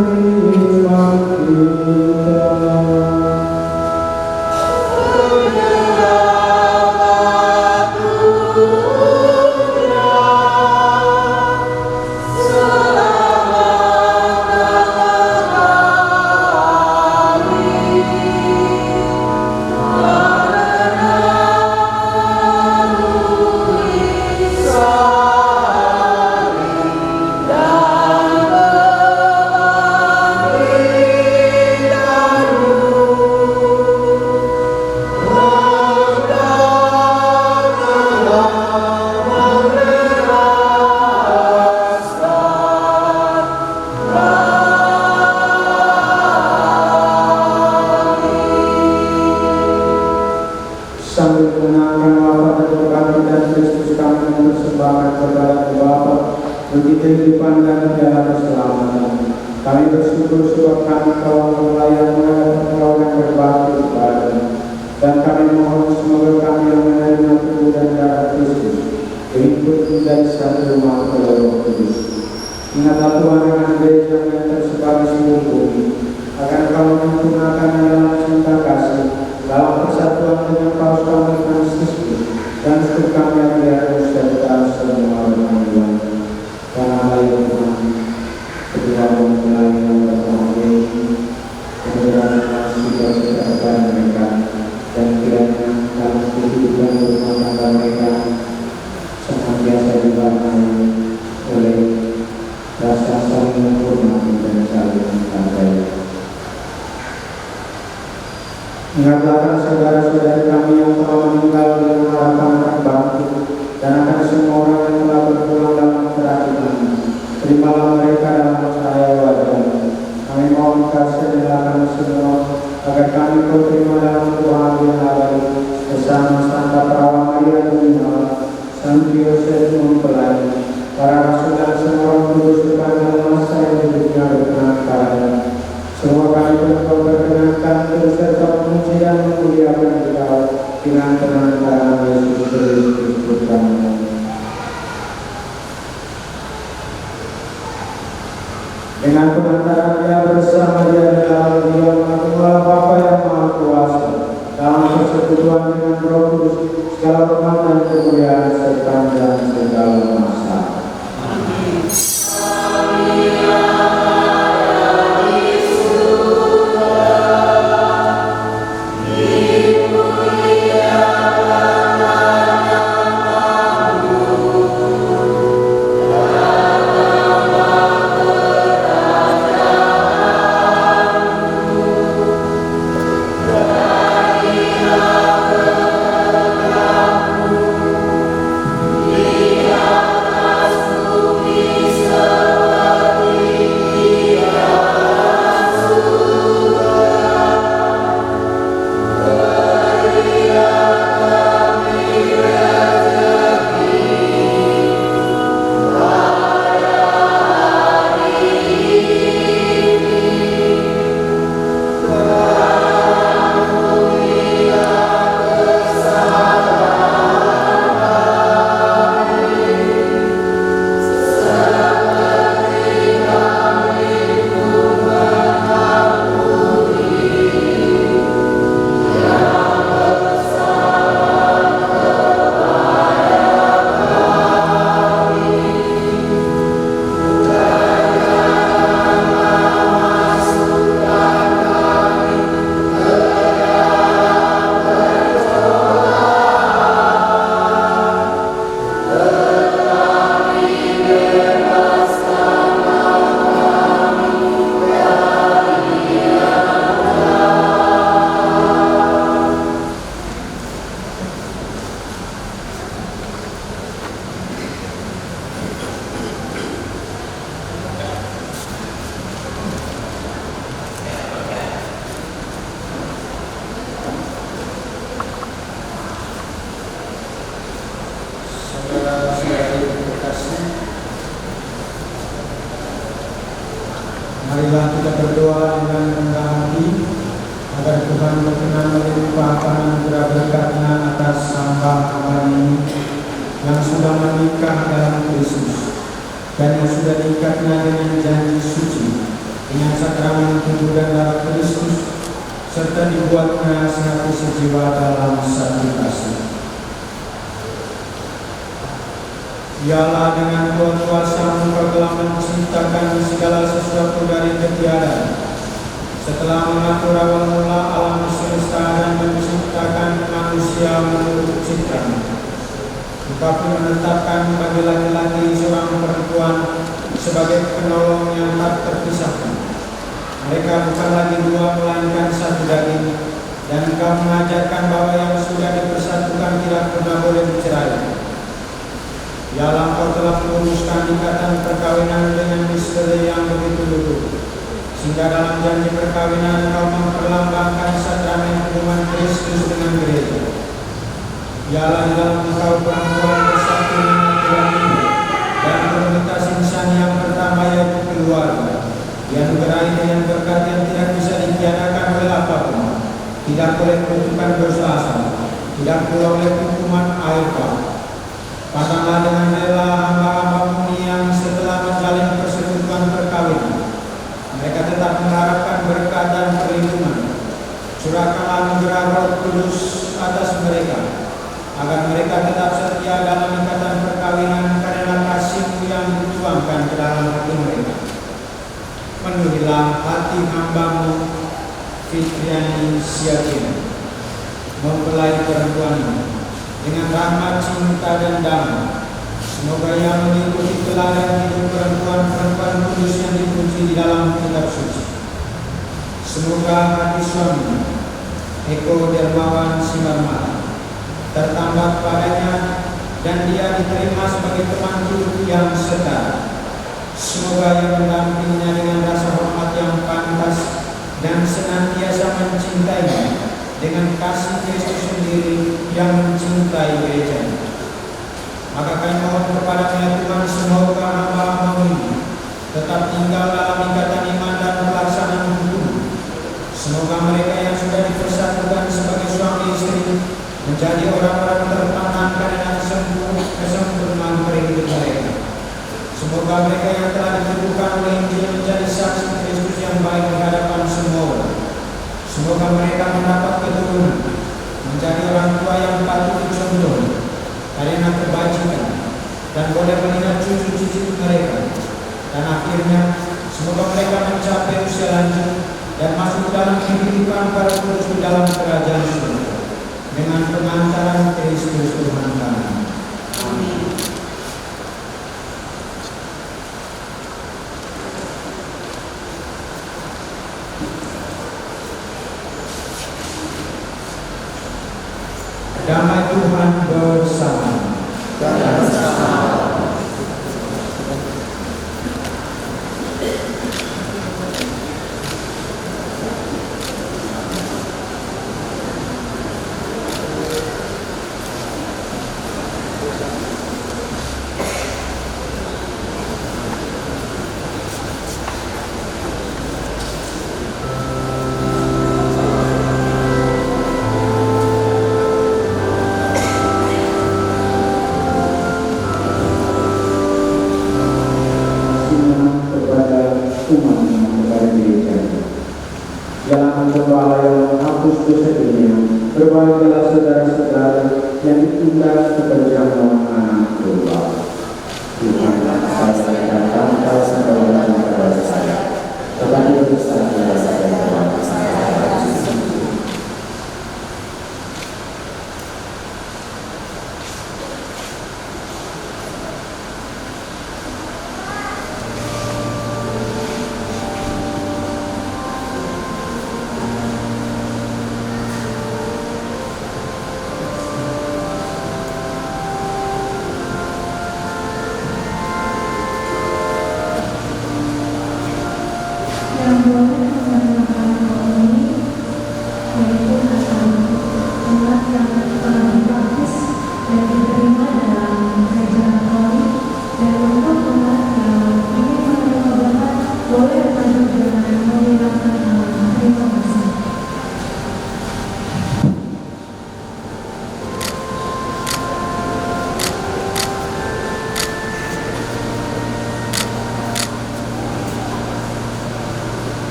sambil mengenangkan wafat dan kebangkitan Kristus kami mempersembahkan kepada Bapa bagi kehidupan dan jalan keselamatan. Kami bersyukur sebab kami kawan pelayan mendapat pertolongan berbakti kepada-Mu, dan kami mohon semoga kami yang menerima tubuh dan darah Kristus ikut menjadi satu umat oleh Roh Kudus. Ingatlah Tuhan dengan gereja yang tersebar di seluruh bumi, agar Kau menyempurnakan dalam cinta kasih, dalam persatuan dengan Paus kami Franciscus, dan untuk kami yang diharus serta semua orang-orang. Karena hal itu Tuhan, kedua mempelai yang berbahagia ini, kemudian juga kepada mereka, dan kiranya dalam kehidupan rumah tangga mereka senantiasa diwarnai oleh rasa saling menghormati dan saling menghargai. Ingatlah saudara-saudari kami yang telah meninggal dengan harapan akan bangkit, dan akan semua orang yang telah berpulang dalam kerahiman. Terimalah mereka dalam cahaya wajah-Mu. Kami mohon kasih menyerahkan semua, agar kami Kau terima dalam kebahagiaan abadi bersama Santa Perawan Maria Tuhan, Santo Yosef mempelai, para rasul dan semua orang kudus sepanjang masa yang hidupnya berkenan kepada-Mu. Semua kami pun Kau perkenankan terus serta memuji dan memuliakan Engkau dengan penantaran Yesus Kristus Putra-Mu. Dengan penantaran Dia bersama Dia dalam Dia Maha Bapa yang Maha Kuasa, dalam persekutuan dengan Roh Kudus, segala hormat dan kemuliaan sepanjang segala masa. Amin. Marilah kita berdoa dengan rendah hati agar Tuhan berkenan melimpahkan anugerah berkat-Nya atas hamba-hamba ini yang sudah menikah dalam Kristus dan yang sudah diikatnya dengan janji suci dengan sakramen tubuh dan darah Kristus, serta dibuatnya satu sejiwa dalam satu kasih. Ialah dengan kuasa-Mu Kau telah menciptakan segala sesuatu dari ketiadaan. Setelah mengatur awal mula alam semesta dan menciptakan manusia menurut ciptaan, Engkau menetapkan bagi laki-laki seorang perempuan sebagai penolong yang tak terpisahkan. Mereka bukan lagi dua melainkan satu daging, dan Engkau mengajarkan bahwa yang sudah dipersatukan tidak pernah boleh bercerai. Ialah Engkau telah meluruskan ikatan perkawinan dengan misteri yang begitu luhur, sehingga dalam janji perkawinan Engkau memperlambangkan sakramen hubungan Kristus dengan gereja. Jalan-jalan engkau perempuan bersatu dengan Tuhan ini, dan komunitas insan yang pertama yaitu keluarga. Dianugerahi dengan berkat yang tidak bisa ditiadakan oleh apapun, tidak oleh kutukan dosa, tidak pula oleh hukuman akhir. Pandanglah dengan rela hamba-hamba-Mu yang setelah menjalin persekutuan perkawinan, mereka tetap mengharapkan berkat dan perlindungan. Curahkanlah anugerah Roh Kudus atas mereka, agar mereka tetap setia dalam ikatan perkawinan karena kasih-Mu yang dituangkan ke dalam hati mereka. Penuhilah hati hamba-Mu Fitriani Siatina, mempelai perempuan ini, dengan rahmat, cinta, dan damai. Semoga ia mengikuti teladan hidup perempuan-perempuan kudus yang dipuji di dalam kitab suci. Semoga hati suami Eko Dermawan Simarmata tertambat padanya, dan dia diterima sebagai teman hidup yang setara. Semoga ia mendampinginya dengan rasa hormat yang pantas dan senantiasa mencintainya dengan kasih Kristus sendiri yang mencintai gereja. Maka kami mohon kepada-Nya Tuhan, semoga hamba-Mu ini tetap tinggal dalam ikatan iman dan pelaksanaan hukum. Semoga mereka yang sudah dipersatukan sebagai suami istri menjadi orang-orang terpandang karena kesempurnaan hidup mereka. Semoga mereka yang telah ditentukan oleh Injil menjadi saksi Kristus yang baik di hadapan semua orang. Semoga mereka mendapat keturunan, menjadi orang tua yang patut dicontoh karena kebajikan, dan boleh melihat cucu-cucu mereka. Dan akhirnya, semoga mereka mencapai usia lanjut dan masuk dalam kehidupan para kudus di dalam kerajaan surga dengan pengantaran Kristus Tuhan kami. Amin. Damai Tuhan bersama. Berbahagialah saudara-saudara yang diundang ke perjamuan anak domba. Tuhan, saya datang kepada saya, tetapi besar yang boleh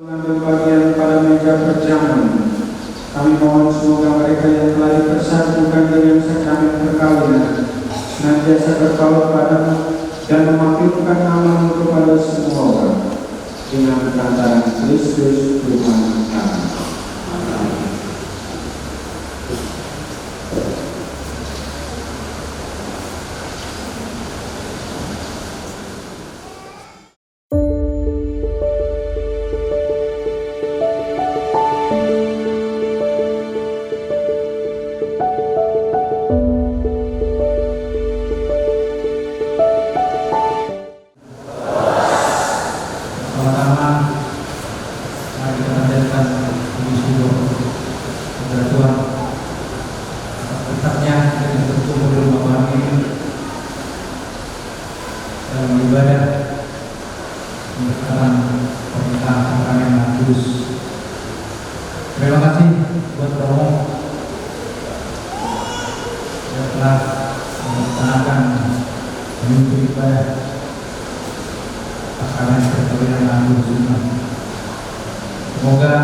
Mengambil bagian pada meja perjamuan. Kami mohon semoga mereka yang telah dipersatukan dengan sakramen perkawinan senantiasa berbaur padamu dan memaklumkan namamu kepada semua orang dengan perantara Kristus Tuhan kami. Terima kasih Semoga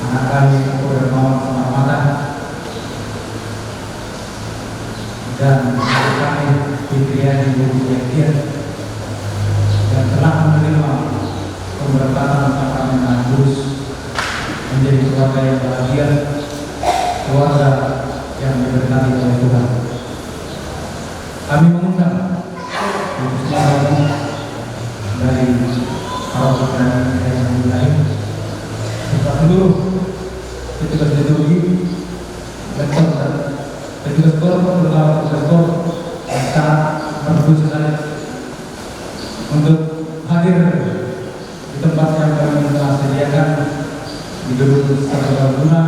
anak kami Eko Dermawan Simarmata dan anak kami Fitriani Budiagian yang telah menerima pemberkatan sakramen Kudus menjadi keluarga yang bahagia, keluarga yang diberkati oleh Tuhan. Kami mengundang khususnya dari para petani yang lain, serta seluruh petugas liturgi, lektor dan petugas kor bersama petugas kor yang sangat berkhusus sekali untuk hadir di tempat yang kami telah sediakan di gedung Sekolah Guna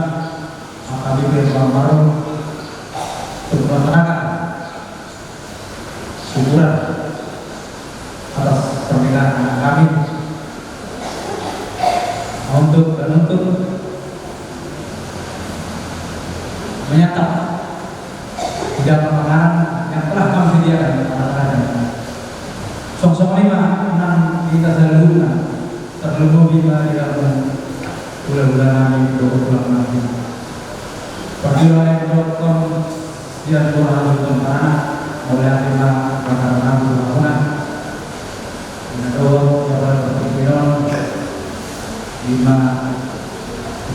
AKBP Baru untuk melaksanakan syukuran atas pernikahan anak kami untuk menyantap hidangan makanan yang telah kami sediakan anak-anak. Song-song 5 kita selalu terlebih bila di dalam bulan-bulan kami berpulang nanti. Perjuangan.com dan Tuhan Tuhan oleh akhirnya karena bangunan Menado Jawa Berpikiran 5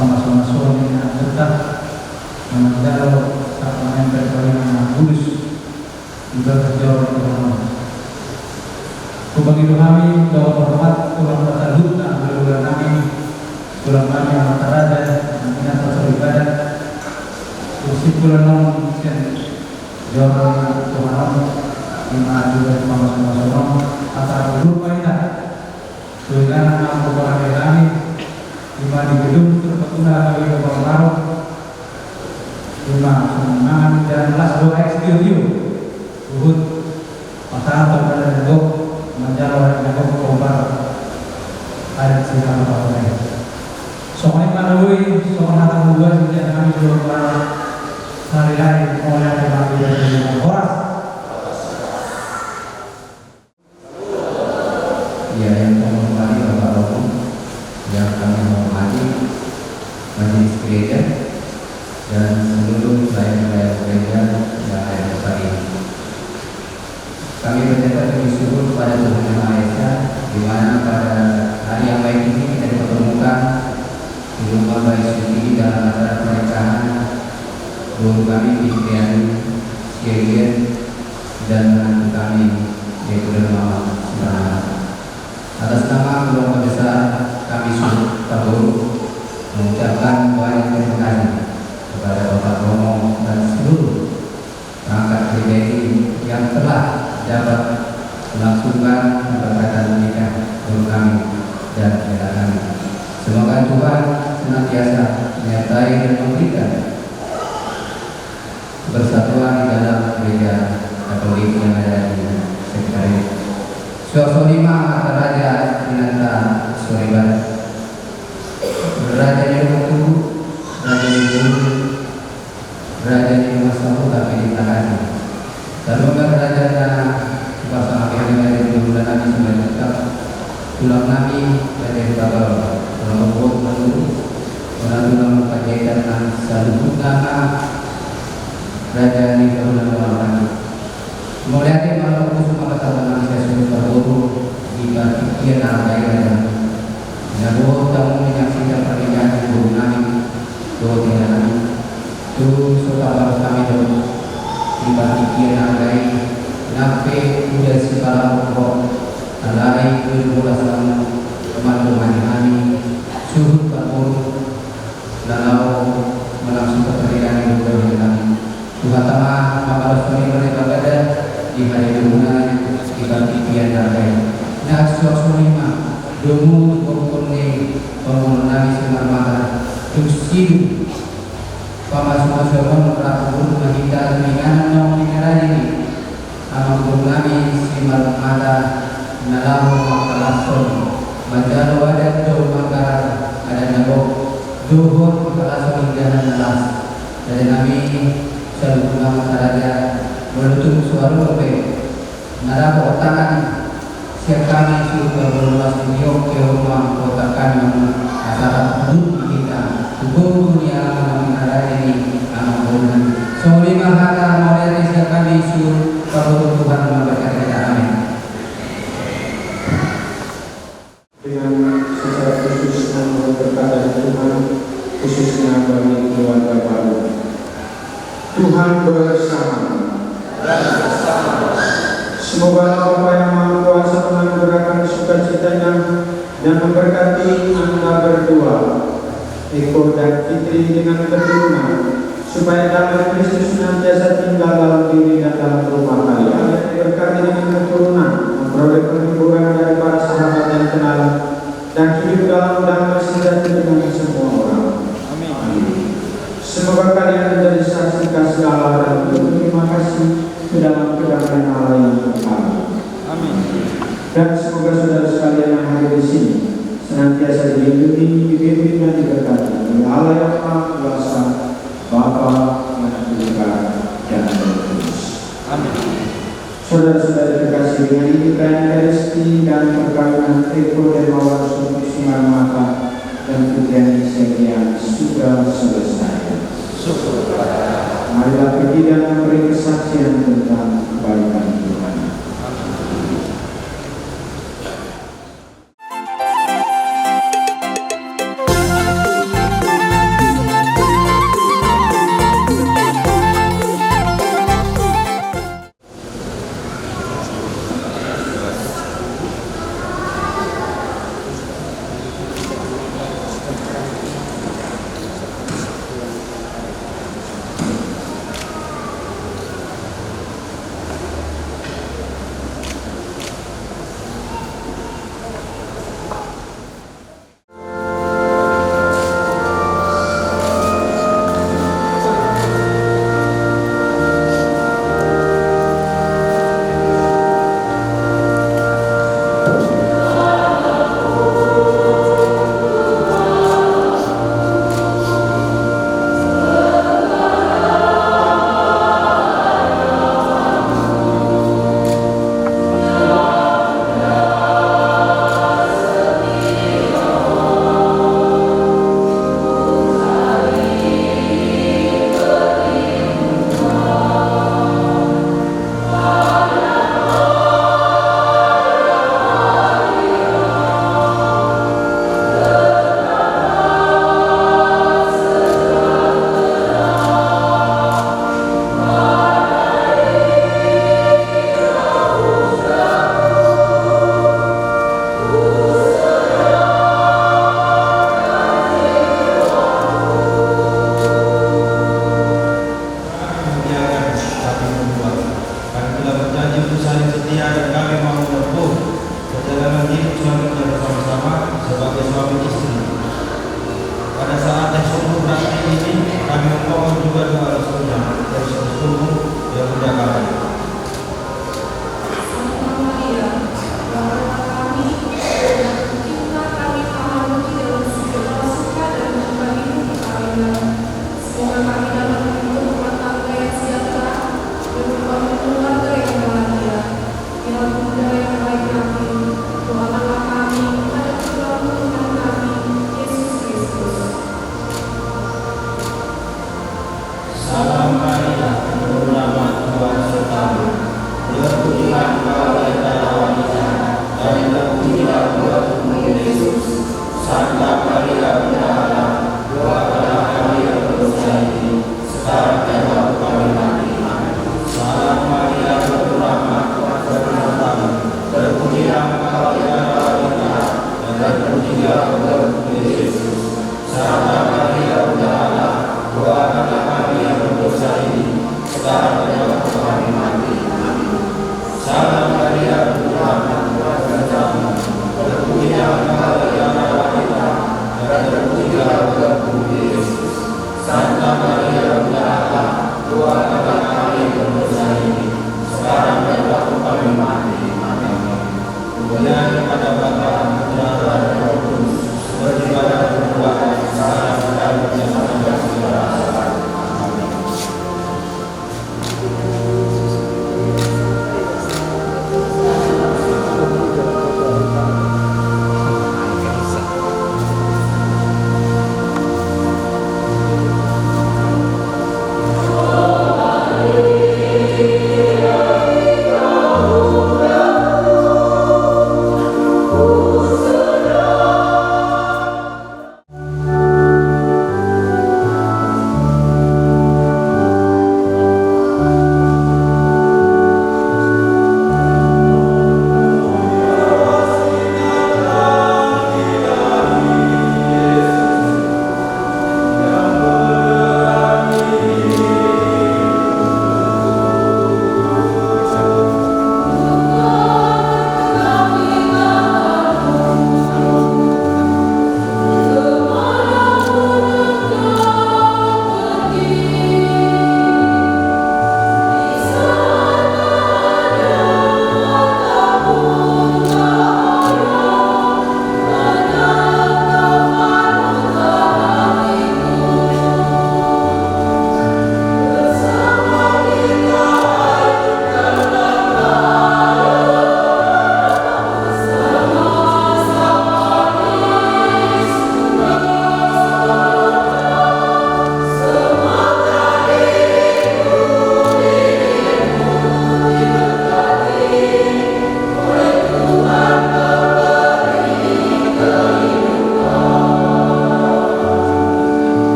Masuk yang tetap menjalo sakramen perkawinan Kudus juga terjauh Tuhan. Begitu kami bahwa hormat Tuhan tersebut dan bulan kami bulan kami yang terada dan tidak tersebut kursi bulan dan jauh Tuhan lima juga sama-sama antara dulu kita dengan enam orang kami lima di gedung terpetuna kami berpengaruh lima semangat dan las doa ekstudio Luhut pasangan berada di menjalankan jago kobar ayat siapa orang soalnya manui soalnya tahu gua sejak kami belum hari-hari oleh kami dari horas. Ya, yang kami hormati Bapak Romo, yang kami hormati majelis gereja dan seluruh pelayan-pelayan gereja yang ada di tempat ini. Kami berterima kasih syukur kepada Tuhan Yang Maha Esa, di mana pada hari yang baik ini kita dipertemukan di rumah baik suci dalam acara pernikahan guru kami Fitriani Siagian dan menantu kami Eko Dermawan Simarmata. Atas nama keluarga besar kami suruh Tabur mengucapkan banyak terima kasih kepada Bapak Romo dan seluruh perangkat gereja ini yang telah dapat melangsungkan pemberkatan nikah guru kami dan bela kami. Semoga Tuhan senantiasa menyertai dan memberikan persatuan di dalam gereja Katolik yang ada di sekitar ini. Suasana Raja Dinata Suriban Raja di Waktu Raja di Bulu Raja di Masamu tapi di Tahani Semoga Raja dan pasangan yang ada di bulan Nabi sebagai tetap tulang Nabi dari Babal Rombong Lalu Menantu Panjaitan dan Saluh Nama Raja di bulan Nabi Mulia malam khusus mengetahui saya sudah terhubung di bagian daerah Nabu tamu menyaksikan pernikahan guru kami dua Nabi itu saudara kami dulu di bagian daerah Nabi udah segala pokok alai kedua sama teman-teman kami suhu kabur lalu melangsungkan pernikahan guru kami Tuhan tamah mabalas kami mereka berada di hari kemudian kita pikiran darah. Nah, suasana demu berkurni pengulangan Simarmata tusidu pamasuk sebelum peraturan kita dengan yang ini amal pengulangan Simarmata nalahu makalason majalah wadah doa makara ada nabo doa makalason hingga nalas dari Nabi Sallallahu Alaihi menutup suara lebih nara otakan siap kami sudah berluas di ke rumah kota akan asaran hidup kita tubuh dunia mengenai ini ampun soli mahata maulia tiga kali sur kalau Tuhan memberkati kita amin. Dengan secara khusus memohon berkat dari Tuhan khususnya bagi keluarga baru. Tuhan bersama. Semoga Bapa yang Maha Kuasa menganugerahkan sukacitanya dan memberkati Anda berdua, Eko dan Fitri dengan keturunan, supaya damai Kristus senantiasa tinggal dalam diri dan dalam rumah kalian. Berkati dengan keturunan, memperoleh penghiburan dari para sahabat yang kenal dan hidup dalam damai sejati dengan semua orang. Amin. Semoga kalian menjadi saksi kasih Allah dan berterima kasih ke dalam kedamaian Allah yang kekal. Amin. Dan semoga saudara sekalian yang hadir di sini senantiasa dilindungi, dibimbing dan diberkati oleh Allah yang Maha Kuasa, Bapa, Anak, dan Roh Kudus. Amin. Saudara-saudara terkasih, dengan ini perayaan Ekaristi dan perkawinan Eko Dermawan Sumi Sumarmata dan Putriani Sekian sudah selesai. Marilah pergi dan memberi kesaksian tentang kebaikan Tuhan.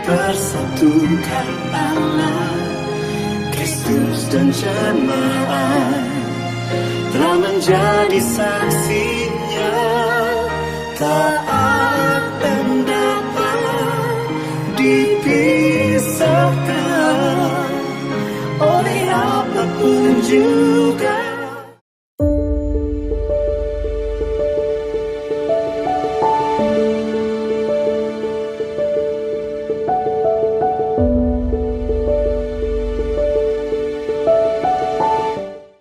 dipersatukan Allah, Kristus dan jemaat telah menjadi saksinya. Taat dan dapat dipisahkan oleh apapun juga.